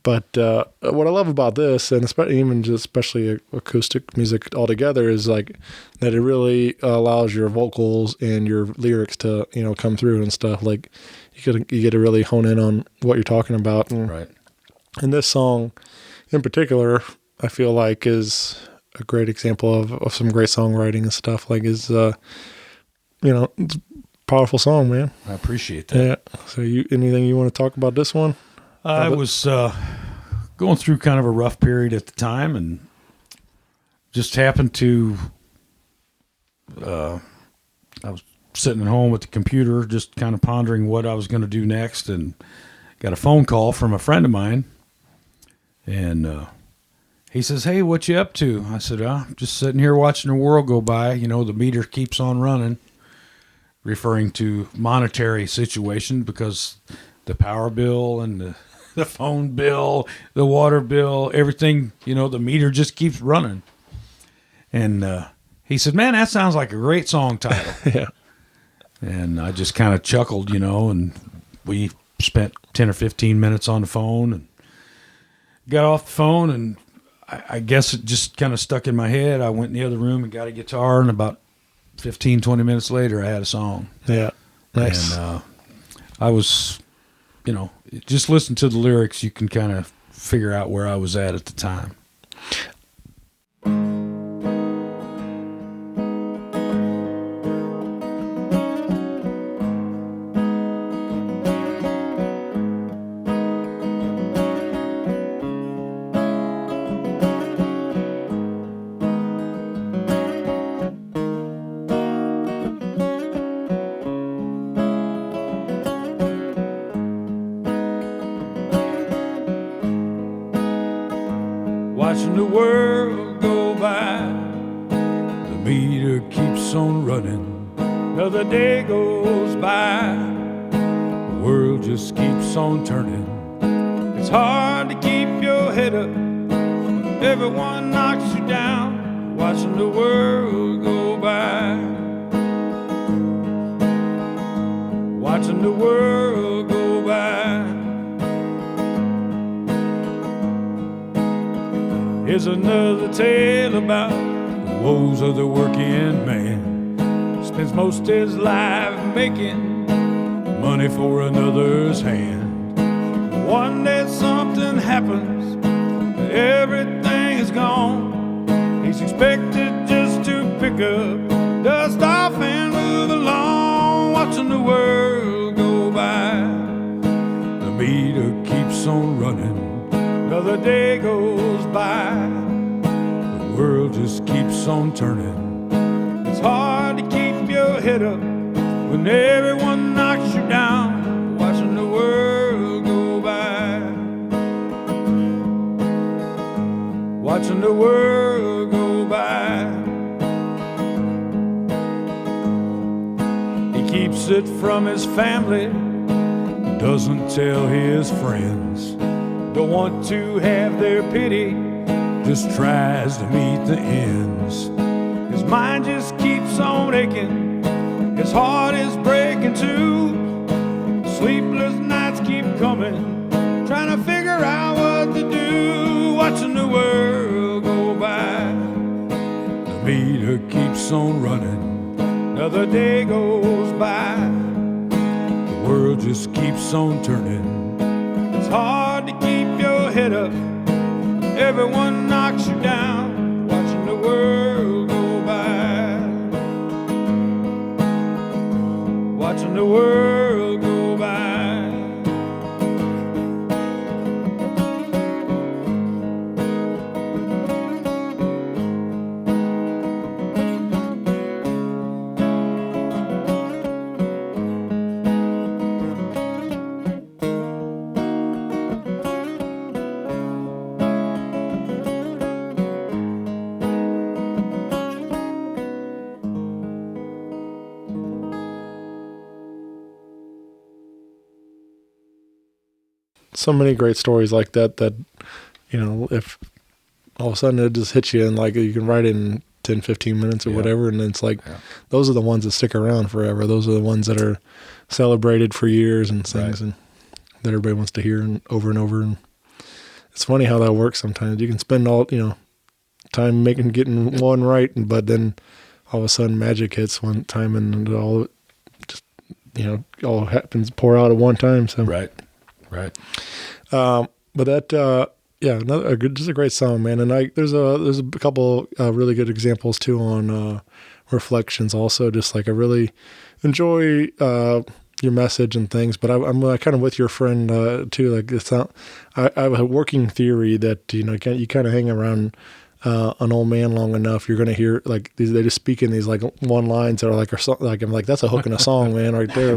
but what I love about this, and especially acoustic music altogether, is like that it really allows your vocals and your lyrics to come through and stuff. Like you get to really hone in on what you're talking about. Right. And this song in particular, I feel like is a great example of some great songwriting and stuff. Like it's it's a powerful song, man. I appreciate that. Yeah. So anything you want to talk about this one? I was going through kind of a rough period at the time, and just happened to I was sitting at home at the computer just kind of pondering what I was going to do next, and got a phone call from a friend of mine, and he says, "Hey, what you up to?" I said, "I'm just sitting here watching the world go by. The meter keeps on running," referring to monetary situation, because the power bill and the phone bill, the water bill, everything, the meter just keeps running. And he said, "Man, that sounds like a great song title." Yeah. And I just kind of chuckled, and we spent 10 or 15 minutes on the phone, and got off the phone, and I guess it just kind of stuck in my head. I went in the other room and got a guitar, and about 15, 20 minutes later, I had a song. Yeah. Nice. And I was, just listen to the lyrics, you can kind of figure out where I was at the time. meter keeps on running. Another day goes by. The world just keeps on turning. It's hard to keep your head up. Everyone knocks you down, watching the world go by. Watching the world go by. Here's another tale about the woes of the working man. Spends most his life making money for another's hand. One day something happens, everything is gone. He's expected just to pick up, dust off and move along, watching the world go by. The meter keeps on running, another day goes by. The world just keeps on turning. It's hard to keep your head up when everyone knocks you down, watching the world go by. Watching the world go by. He keeps it from his family, doesn't tell his friends. Don't want to have their pity, just tries to meet the ends. His mind just keeps on aching, his heart is breaking too. Sleepless nights keep coming, trying to figure out what to do, watching the world go by. The meter keeps on running, another day goes by. The world just keeps on turning. It's hard to keep your head up, everyone knocks you down, watching the world go by. Watching the world go by. So many great stories like that, you know, if all of a sudden it just hits you and like you can write in 10, 15 minutes or whatever. And it's like, those are the ones that stick around forever. Those are the ones that are celebrated for years and things and that everybody wants to hear and over. And it's funny how that works sometimes. You can spend all, you know, time getting one right. But then all of a sudden magic hits one time and it all just, you know, all happens, pour out at one time. So, Right. But that, just a great song, man. And there's a couple really good examples too on Reflections. Also, just like I really enjoy your message and things. But I'm kind of with your friend too. Like it's not. I have a working theory that you kind of hang around an old man long enough, you're going to hear like these. They just speak in these like one lines that are like I'm like that's a hook in a song, man, right there.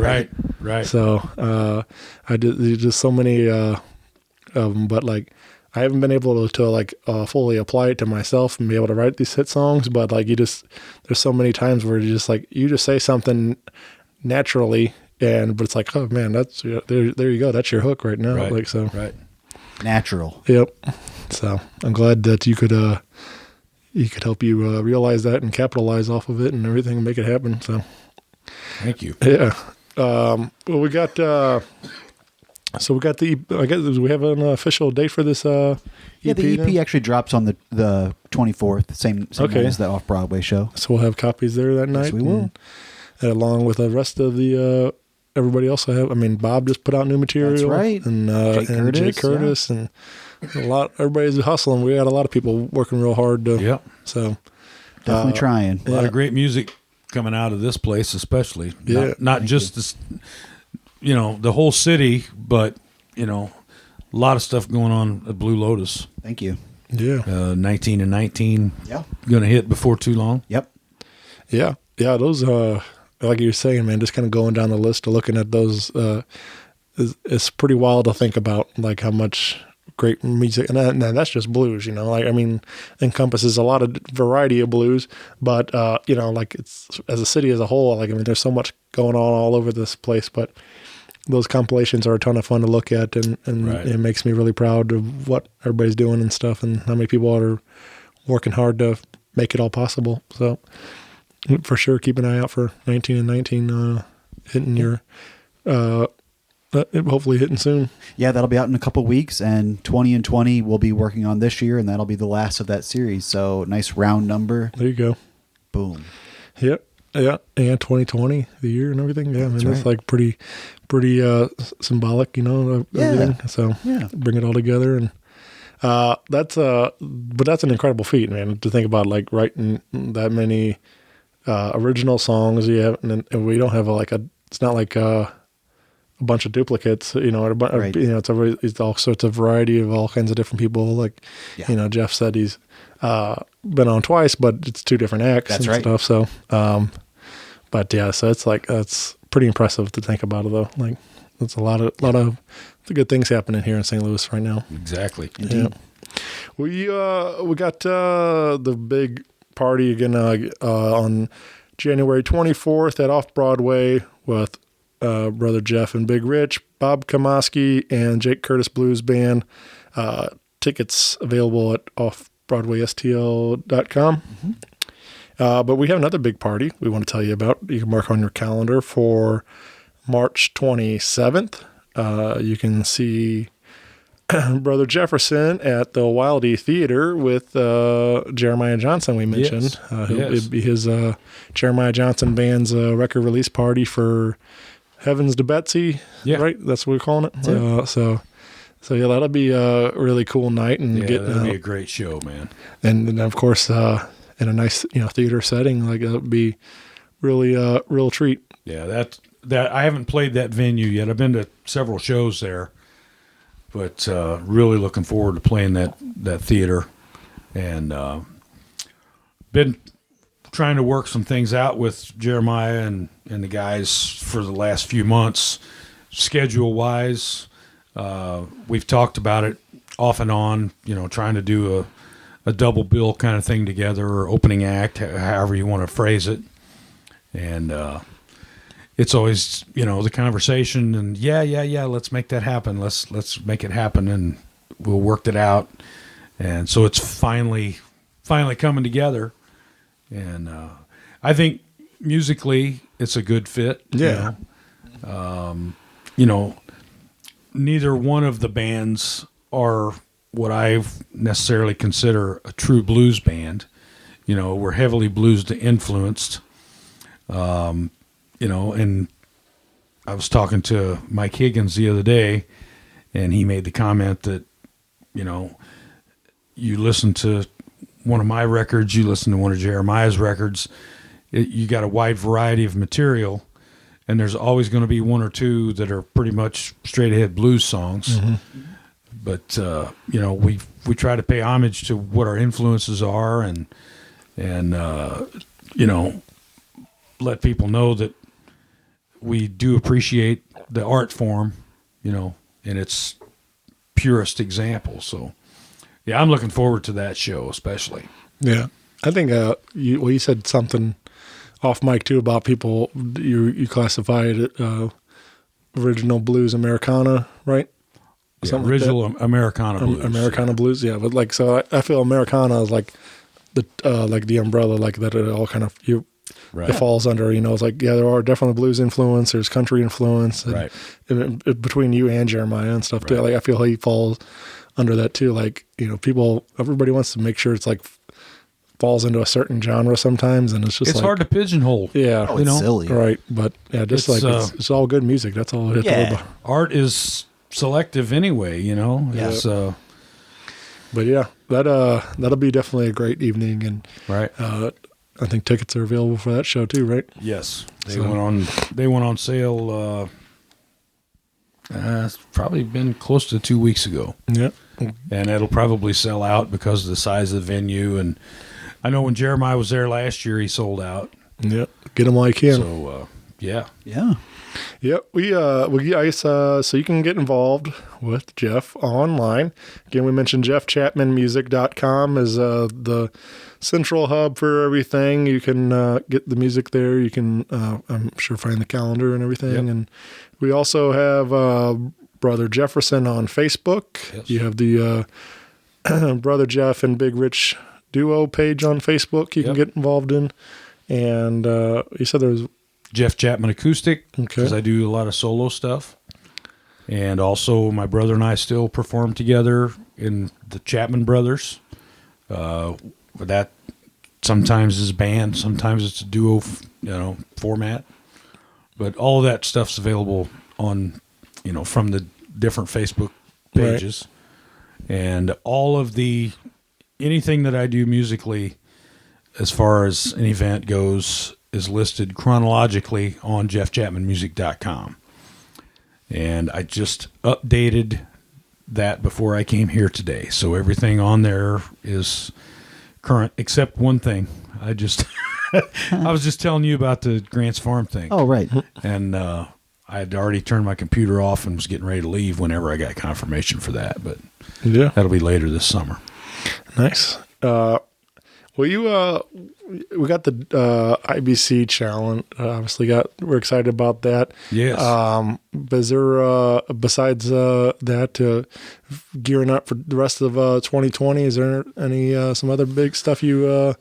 Right. So I did there's just so many of them, but like I haven't been able to like fully apply it to myself and be able to write these hit songs. But like there's so many times where you just say something naturally, but it's like, oh man, that's there you go, that's your hook right now. Right. Like so. Right. Natural. Yep. So I'm glad that you could help you realize that and capitalize off of it and everything and make it happen. So thank you. Yeah. Well, we got I guess we have an official date for this EP. Yeah, the EP actually drops on the 24th, same Okay. night as the off-Broadway show. So we'll have copies there that night. Yes, we will. And along with the rest of the everybody else Bob just put out new material. That's right. And Jake Curtis and everybody's hustling. We got a lot of people working real hard to Yep. So Definitely trying. A lot of great music coming out of this place, especially. Yeah. Not just this, the whole city, but a lot of stuff going on at Blue Lotus. Thank you. Yeah. 19 and 19. Yeah. Going to hit before too long. Yep. Yeah. Yeah. Those, like you're saying, man, just kind of going down the list of looking at those, it's pretty wild to think about like how much great music, and that's just blues. Like I mean, encompasses a lot of variety of blues, but like it's as a city as a whole. Like I mean, there's so much going on all over this place, but those compilations are a ton of fun to look at, and it makes me really proud of what everybody's doing and stuff, and how many people are working hard to make it all possible. So for sure, keep an eye out for 19 and 19 hitting your, hopefully hitting soon. Yeah, that'll be out in a couple weeks, and 20 and 20 we'll be working on this year, and that'll be the last of that series. So nice round number. There you go. Boom. Yep. Yeah, and 2020, the year and everything. Yeah, that's like pretty symbolic, of everything. So bring it all together, and that's an incredible feat, man. To think about like writing that many original songs. And we don't have it's not like a bunch of duplicates. Right. It's all sorts of variety of all kinds of different people. Like, Jeff said he's been on twice, but it's two different acts That's and right. stuff. So, but yeah, so it's pretty impressive to think about it though. Like, it's a lot of good things happening here in St. Louis right now. Exactly. Yeah. We got the big party again on January 24th at Off Broadway with Brother Jeff and Big Rich, Bob Kamoske, and Jake Curtis Blues Band. Tickets available at offbroadwaystl.com. Mm-hmm. But we have another big party we want to tell you about. You can mark on your calendar for March 27th. You can see Brother Jefferson at the Wildey Theater with Jeremiah Johnson we mentioned. It'd be his Jeremiah Johnson Band's record release party for Heavens to Betsy, right? That's what we're calling it. So yeah, that'll be a really cool night, and that'll be a great show, man. And then of course, in a nice theater setting, like it'll be really a real treat. Yeah, that I haven't played that venue yet. I've been to several shows there, but really looking forward to playing that theater, and been trying to work some things out with Jeremiah and the guys for the last few months, schedule wise. We've talked about it off and on, trying to do a double bill kind of thing together, or opening act, however you want to phrase it. And it's always, the conversation, and let's make that happen. Let's make it happen, and we'll work it out. And so it's finally coming together. And I think musically it's a good fit. Yeah. Neither one of the bands are what I necessarily consider a true blues band. We're heavily blues influenced. And I was talking to Mike Higgins the other day, and he made the comment that, you listen to one of my records, you listen to one of Jeremiah's records, you got a wide variety of material, and there's always going to be one or two that are pretty much straight ahead blues songs. Mm-hmm. But, we try to pay homage to what our influences are, and let people know that we do appreciate the art form, in its purest example. So, yeah, I'm looking forward to that show, especially. Yeah. I think you said something off mic too about people, you classified it original blues Americana, right? Yeah, original like Americana blues. Americana blues, yeah. But so I feel Americana is like the umbrella, like that it all kind of it falls under. It's like, there are definitely blues influence, there's country influence, and, between you and Jeremiah and stuff too. Like I feel he falls under that too. Like everybody wants to make sure it's like falls into a certain genre sometimes, and it's just hard to pigeonhole. Yeah, it's silly, right? But yeah, just it's all good music. That's all. Art is selective anyway, It's, but yeah, that'll be definitely a great evening, and I think tickets are available for that show too, right? Yes, they went on sale. It's probably been close to 2 weeks ago. Yeah, and it'll probably sell out because of the size of the venue. And I know when Jeremiah was there last year, he sold out. Yeah, get them while you can. So Yeah. Yeah. Yep, we guys, so you can get involved with Jeff online. Again, we mentioned jeffchapmanmusic.com is the central hub for everything. You can get the music there. You can, I'm sure, find the calendar and everything. Yep. And we also have Brother Jefferson on Facebook. Yes. You have the Brother Jeff and Big Rich Duo page on Facebook you can Yep. get involved in. And you said there was... Jeff Chapman Acoustic, Okay. because I do a lot of solo stuff. And also my brother and I still perform together in the Chapman Brothers. That sometimes is band, sometimes it's a duo, format. But all of that stuff's available on, from the different Facebook pages. Right. And all of anything that I do musically, as far as an event goes, is listed chronologically on jeffchapmanmusic.com. And I just updated that before I came here today. So everything on there is current, except one thing. I was just telling you about the Grant's Farm thing. Oh, right. And I had already turned my computer off and was getting ready to leave whenever I got confirmation for that. But Yeah. that'll be later this summer. Nice. We got the IBC challenge. Obviously, we're excited about that. Yes. But is there besides that, gearing up for the rest of 2020? Is there any some other big stuff you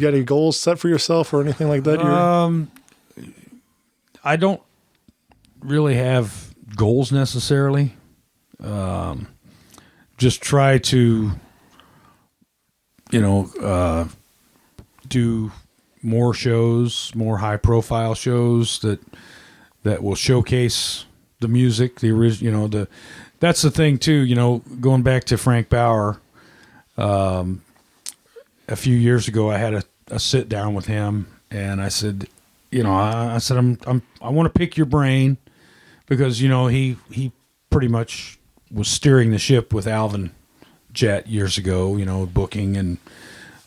got any goals set for yourself or anything like that? I don't really have goals necessarily. Just try to, do more shows, more high-profile shows that will showcase the music, the original. That's the thing too. Going back to Frank Bauer, a few years ago, I had a sit down with him, and I said, I want to pick your brain because he pretty much was steering the ship with Alvin Jet years ago, booking and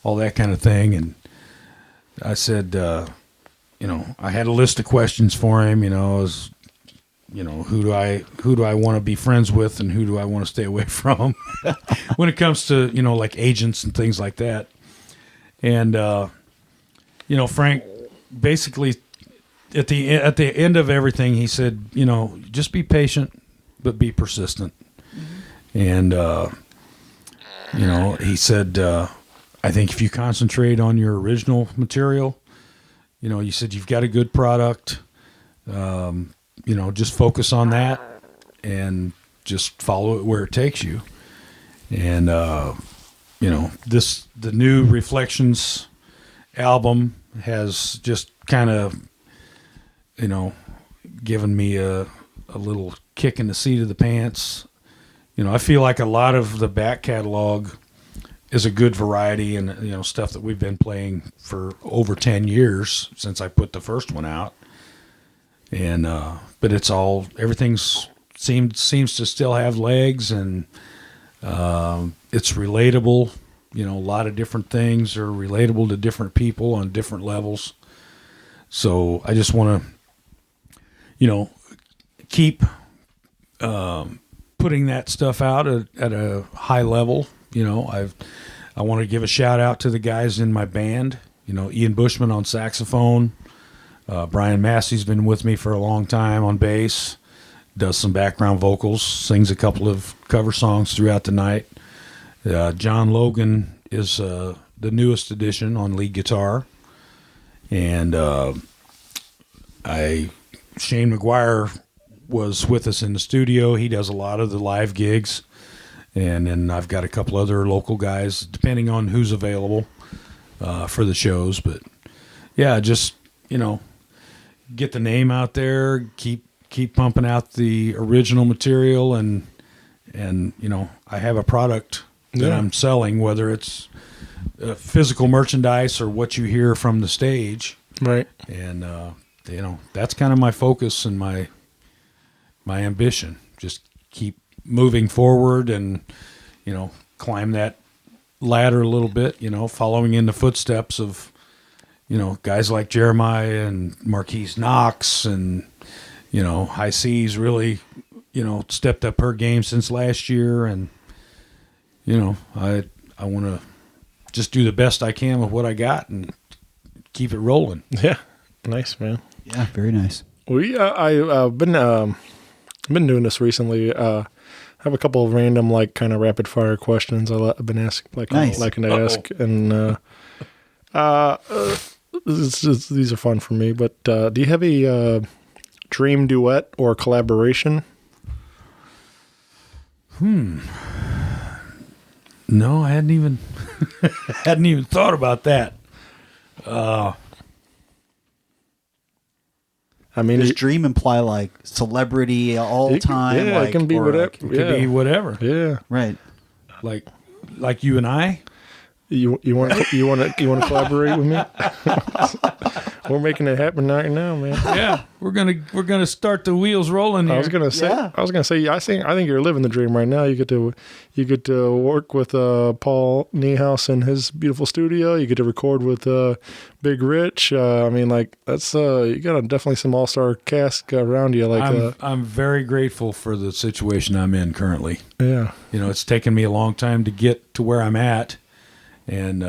all that kind of thing. And I said, I had a list of questions for him, who do I want to be friends with and who do I want to stay away from when it comes to, like agents and things like that. And, Frank basically at the end of everything, he said, just be patient, but be persistent. Mm-hmm. And, he said, I think if you concentrate on your original material, you said you've got a good product, just focus on that and just follow it where it takes you. And, the new Reflections album has just kind of, given me a little kick in the seat of the pants. I feel like a lot of the back catalog is a good variety and, stuff that we've been playing for over 10 years since I put the first one out. And, but everything seems to still have legs and, it's relatable. A lot of different things are relatable to different people on different levels. So I just want to, keep, putting that stuff out at a high level. I want to give a shout out to the guys in my band, Ian Bushman on saxophone. Brian Massey's been with me for a long time on bass, does some background vocals, sings a couple of cover songs throughout the night. John Logan is the newest addition on lead guitar. And Shane McGuire was with us in the studio. He does a lot of the live gigs. And then I've got a couple other local guys, depending on who's available for the shows. But, yeah, just, get the name out there, keep pumping out the original material. And I have a product that I'm selling, whether it's physical merchandise or what you hear from the stage. Right. And, that's kind of my focus and my ambition. Just keep moving forward and, climb that ladder a little bit, following in the footsteps of, guys like Jeremiah and Marquise Knox and, High C's really, stepped up her game since last year. And, I want to just do the best I can with what I got and keep it rolling. Yeah. Nice, man. Yeah, very nice. I've been doing this recently. I have a couple of random, like, kind of rapid fire questions I've been asked, Nice. liking to ask, and these are fun for me. But do you have a dream duet or collaboration? No, I hadn't even thought about that. I mean, Does dream imply like celebrity all time? Yeah, like, it can be or whatever. like- It could be whatever. Yeah. right. Like you and I. You want to collaborate with me? We're making it happen right now, man. Yeah, we're gonna start the wheels rolling here. I was gonna say, Yeah. I think you're living the dream right now. You get to work with Paul Niehaus in his beautiful studio. You get to record with Big Rich. I mean, like that's you got definitely some all-star cast around you. Like, I'm very grateful for the situation I'm in currently. yeah, It's taken me a long time to get to where I'm at, and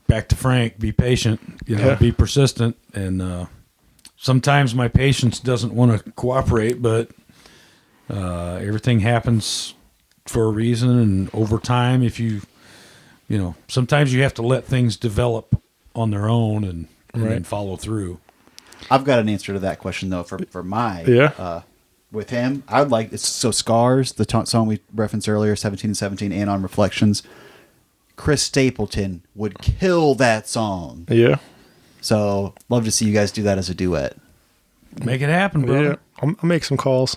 back to Frank, be patient, be persistent, and sometimes my patience doesn't want to cooperate, but everything happens for a reason, and over time, if sometimes you have to let things develop on their own and then follow through. I've got an answer to that question though. For my with him, I would like so Scars, the song we referenced earlier, 17 and 17, and on Reflections. Chris Stapleton would kill that song. yeah, So love to see you guys do that as a duet. Make it happen, brother. yeah. I'll make some calls.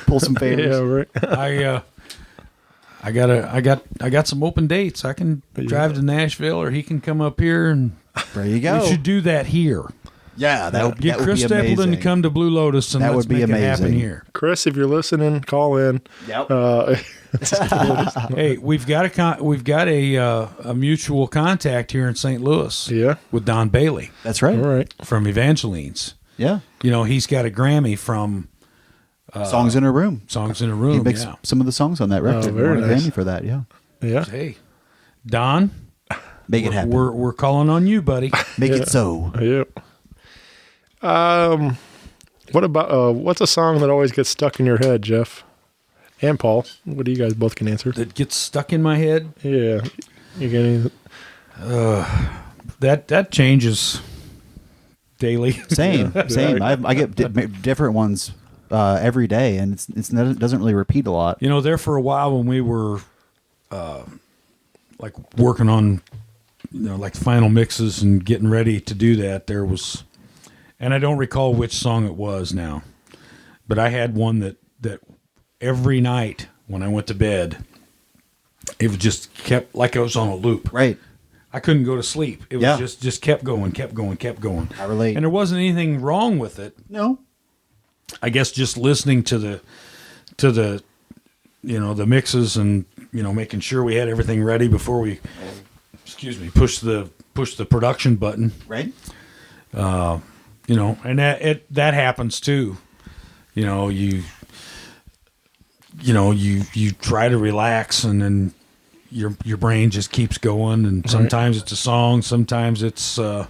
Pull some favors. Yeah, right. I got some open dates. I can drive to Nashville, or he can come up here, and There you go. we should do that here. Yeah, Get Chris be Stapleton amazing. to come to Blue Lotus, and That let's would be make it happen amazing. here. Chris, if you're listening, call in. Yep. Hey, we've got a mutual contact here in St. Louis. Yeah. with Don Bailey That's right. All right. from Evangeline's. Yeah. He's got a Grammy from Songs in a Room. Songs in a He Room. makes Yeah. some of the songs on that record. very Won a nice. Grammy for that. Yeah. Yeah. Hey, Don, Make it happen. we're calling on you, buddy. Make it so. Yeah. What about what's a song that always gets stuck in your head, Jeff? And Paul. What do you guys both can answer? That gets stuck in my head. Yeah. You get any? That changes daily. Same. I get different ones every day, and it doesn't really repeat a lot. There for a while when we were like working on like final mixes and getting ready to do that, there was, and I don't recall which song it was now, but I had one that every night when I went to bed, it was just kept like I was on a loop. Right. I couldn't go to sleep. It was Yeah. just kept going. I relate. And there wasn't anything wrong with it. No. I guess just listening to the the mixes and making sure we had everything ready before we push the production button. Right. And that happens too. You try to relax, and then your brain just keeps going, and sometimes it's a song, sometimes it's hey,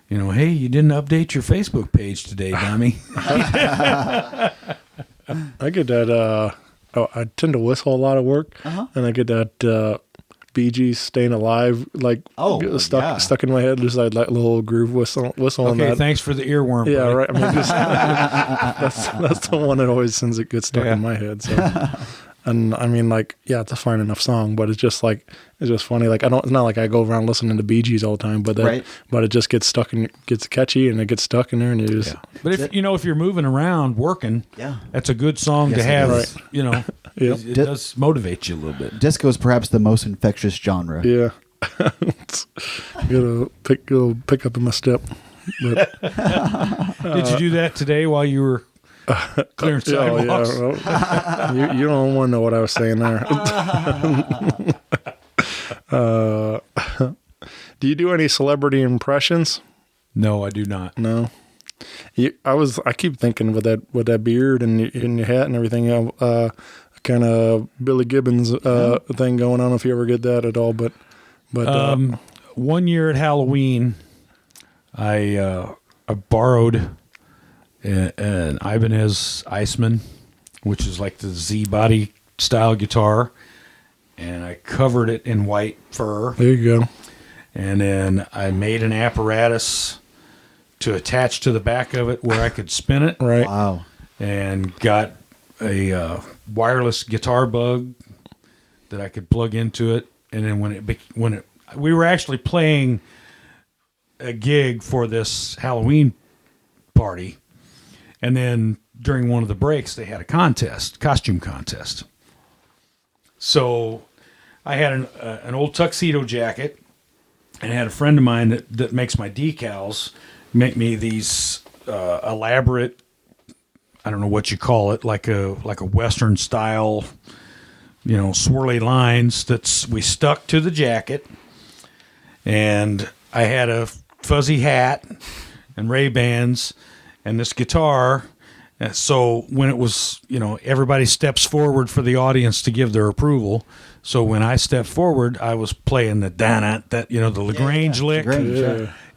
you didn't update your Facebook page today, dummy. I get that. I tend to whistle a lot of work, and I get that Bee Gees "Staying Alive" stuck in my head, just like a little groove whistle on Okay, that. thanks for the earworm. Yeah, buddy. right. I mean, just, that's the one that always sends it gets stuck in my head. So. And I mean, like, yeah, it's a fine enough song, but it's just funny. Like, it's not like I go around listening to Bee Gees all the time, but but it just gets stuck and gets catchy, and it gets stuck in there, and you just. Yeah. But if you're moving around working, that's a a song to have. Right. It does motivate you a little bit. Disco is perhaps the most infectious genre. Yeah, gotta pick up in my step. But, Did you do that today while you were clearing sidewalks? Well, you don't want to know what I was saying there. Do you do any celebrity impressions? No, I do not. No. I keep thinking with that beard and your hat and everything, kind of Billy Gibbons thing going on. I don't know if you ever get that at all, but 1 year at Halloween, I borrowed an Ibanez Iceman, which is like the Z-body style guitar, and I covered it in white fur. There you go. And then I made an apparatus to attach to the back of it where I could spin it. Right. Wow. And got a wireless guitar bug that I could plug into it. And then we were actually playing a gig for this Halloween party, and then during one of the breaks they had a costume contest. So I had an old tuxedo jacket, and I had a friend of mine that makes my decals make me these elaborate, I don't know what you call it, like a Western style, swirly lines we stuck to the jacket. And I had a fuzzy hat and Ray-Bans and this guitar. And so when it was, everybody steps forward for the audience to give their approval. So when I stepped forward, I was playing the the LaGrange lick, LaGrange,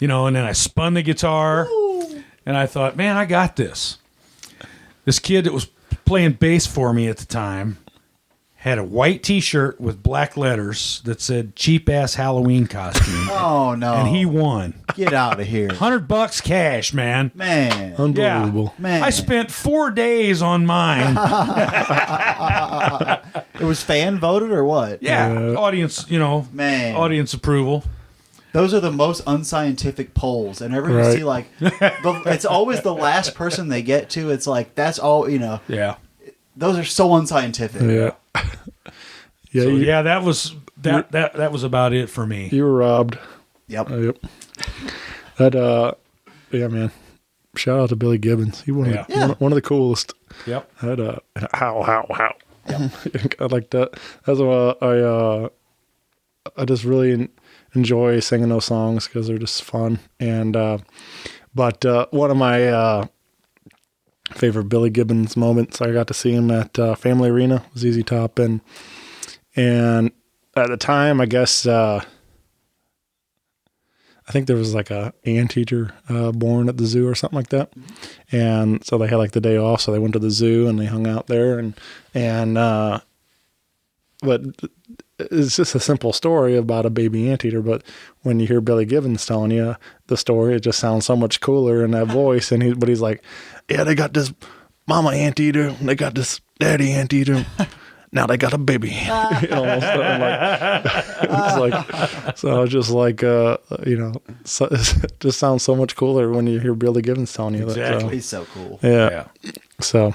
and then I spun the guitar. Ooh. And I thought, man, I got this. This kid that was playing bass for me at the time had a white T-shirt with black letters that said "cheap ass Halloween costume." Oh no! And he won. Get out of here! $100 cash, man. Man, unbelievable. Yeah. Man, I spent 4 days on mine. It was fan voted or what? Yeah, audience. Man, audience approval. Those are the most unscientific polls. And whenever you see it's always the last person they get to. It's like that's all Yeah. Those are so unscientific. Yeah. Yeah. That was that was about it for me. You were robbed. Yep. Yep. That yeah, man. Shout out to Billy Gibbons. He one of the coolest. Yep. That how. Yep. I like that. That's why I just really enjoy singing those songs because they're just fun. And but one of my favorite Billy Gibbons moments, I got to see him at Family Arena, ZZ Top, and at the time, I guess I think there was like a anteater born at the zoo or something like that, and so they had like the day off, so they went to the zoo and they hung out there, and but it's just a simple story about a baby anteater, but when you hear Billy Gibbons telling you the story, it just sounds so much cooler in that voice. And he's like, yeah, they got this mama anteater, they got this daddy anteater, now they got a baby. So it's just like, so it just sounds so much cooler when you hear Billy Gibbons telling you that. So. He's so cool. Yeah. So,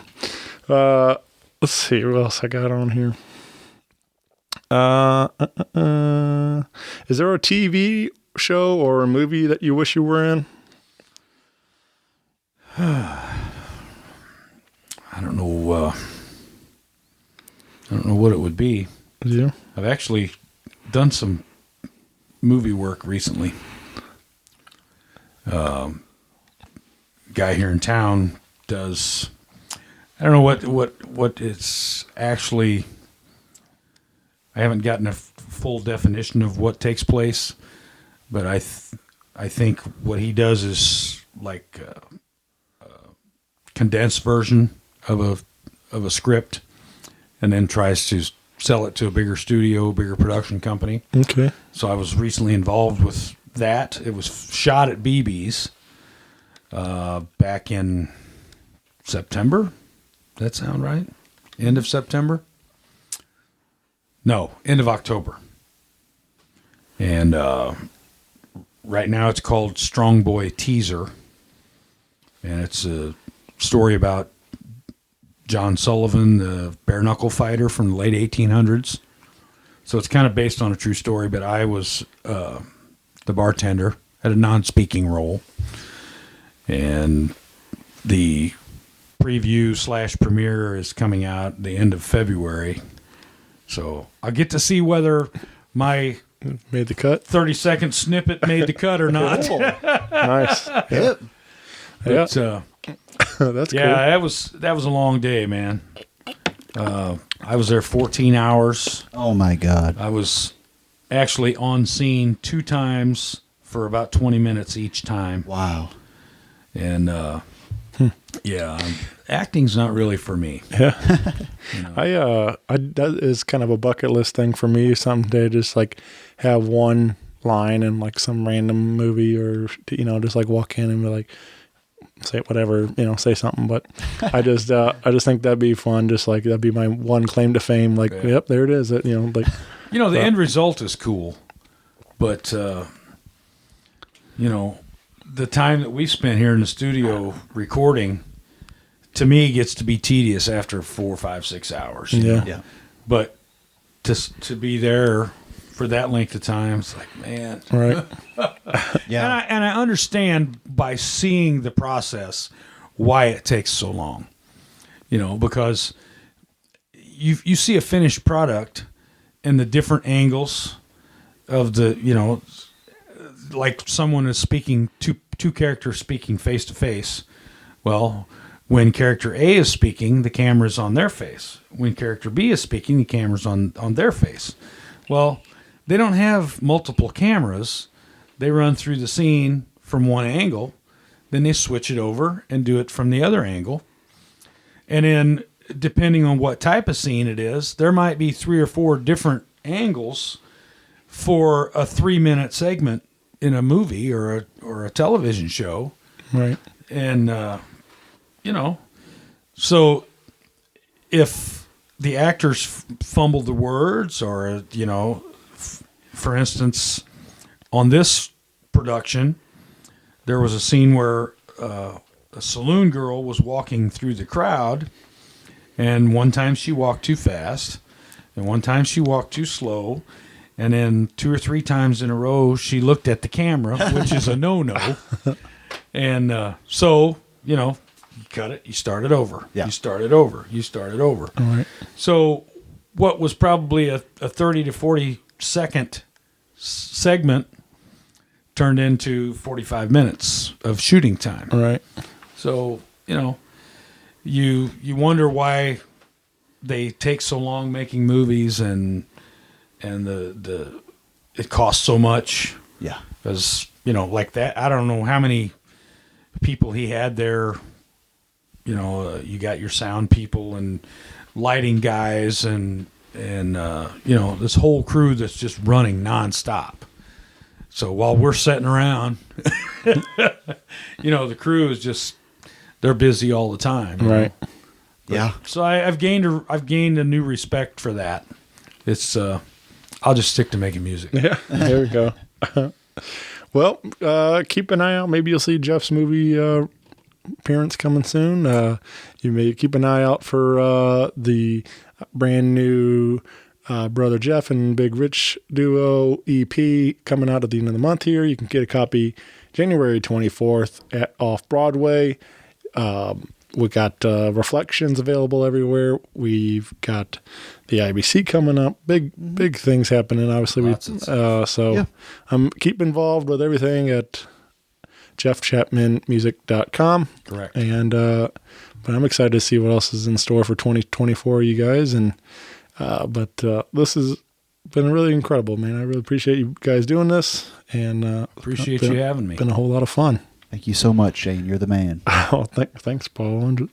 let's see what else I got on here. Is there a TV show or a movie that you wish you were in? I don't know. I don't know what it would be. Yeah. I've actually done some movie work recently. Guy here in town does. I don't know what it's actually. I haven't gotten a full definition of what takes place, but I think what he does is like a condensed version of a script, and then tries to sell it to a bigger studio, bigger production company. Okay. So I was recently involved with that. It was shot at BB's back in September. Does that sound right? End of September? No, end of October. And right now it's called Strong Boy Teaser. And it's a story about John Sullivan, the bare knuckle fighter from the late 1800s. So it's kind of based on a true story, but I was the bartender, had a non-speaking role. And the preview / premiere is coming out the end of February. So I'll get to see whether my Made the cut. 30-second snippet made the cut or not. Nice. Yep. But, That's yeah, that was a long day, man. I was there 14 hours. Oh my God. I was actually on scene 2 times for about 20 minutes each time. Wow. And yeah, acting's not really for me. Yeah. That is kind of a bucket list thing for me someday. Just like have one line in like some random movie, or just like walk in and be like, say whatever, say something. But I just think that'd be fun. Just like that'd be my one claim to fame. Like, yep, there it is. The end result is cool, but the time that we spent here in the studio recording, to me, gets to be tedious after 4, 5, 6 hours. Yeah. But to be there for that length of time, it's like, man. Right. Yeah. And I understand by seeing the process why it takes so long. Because you see a finished product and the different angles of the, like someone is speaking, two characters speaking face to face. Well, when character A is speaking, the camera's on their face. When character B is speaking, the camera's on their face. Well, they don't have multiple cameras. They run through the scene from one angle, then they switch it over and do it from the other angle. And then, depending on what type of scene it is, there might be 3 or 4 different angles for a 3-minute segment in a movie or a television show. Right. And, so if the actors fumble the words or, for instance, on this production, there was a scene where a saloon girl was walking through the crowd, and one time she walked too fast, and one time she walked too slow, and then 2 or 3 times in a row she looked at the camera, which is a no-no. And so, you cut it, you start it over. Yeah. You start it over. You start it over. All right. So what was probably a 30 to 40 second segment turned into 45 minutes of shooting time. All right. So, you wonder why they take so long making movies and it costs so much. Yeah. Because, like that, I don't know how many people he had there. You got your sound people and lighting guys and this whole crew that's just running nonstop. So while we're sitting around, the crew is just, they're busy all the time. Right. Yeah. So I've gained a new respect for that. It's I'll just stick to making music. Yeah. There we go. Well, keep an eye out. Maybe you'll see Jeff's movie appearance coming soon. You may keep an eye out for the brand new Brother Jeff and Big Rich duo EP coming out at the end of the month here. You can get a copy January 24th off Broadway. We got Reflections available everywhere. We've got the IBC coming up. Big things happening, obviously. Keep involved with everything at jeffchapmanmusic.com. Correct. And but I'm excited to see what else is in store for 2024, you guys. And but this has been really incredible, man. I really appreciate you guys doing this, and Appreciate you having me. Been a whole lot of fun. Thank you so much, Shane. You're the man. Oh, thanks, Paul. I'm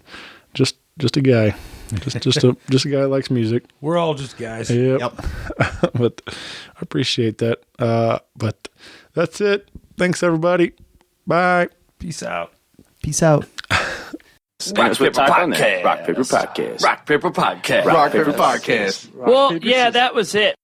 just a guy, just a guy that likes music. We're all just guys. Yep. Yep. But I appreciate that. But that's it. Thanks, everybody. Bye. Peace out. Peace out. Rock Paper Podcast. Rock Paper Podcast. Rock Paper Podcast. Rock Paper Podcast. Well, yeah, that was it.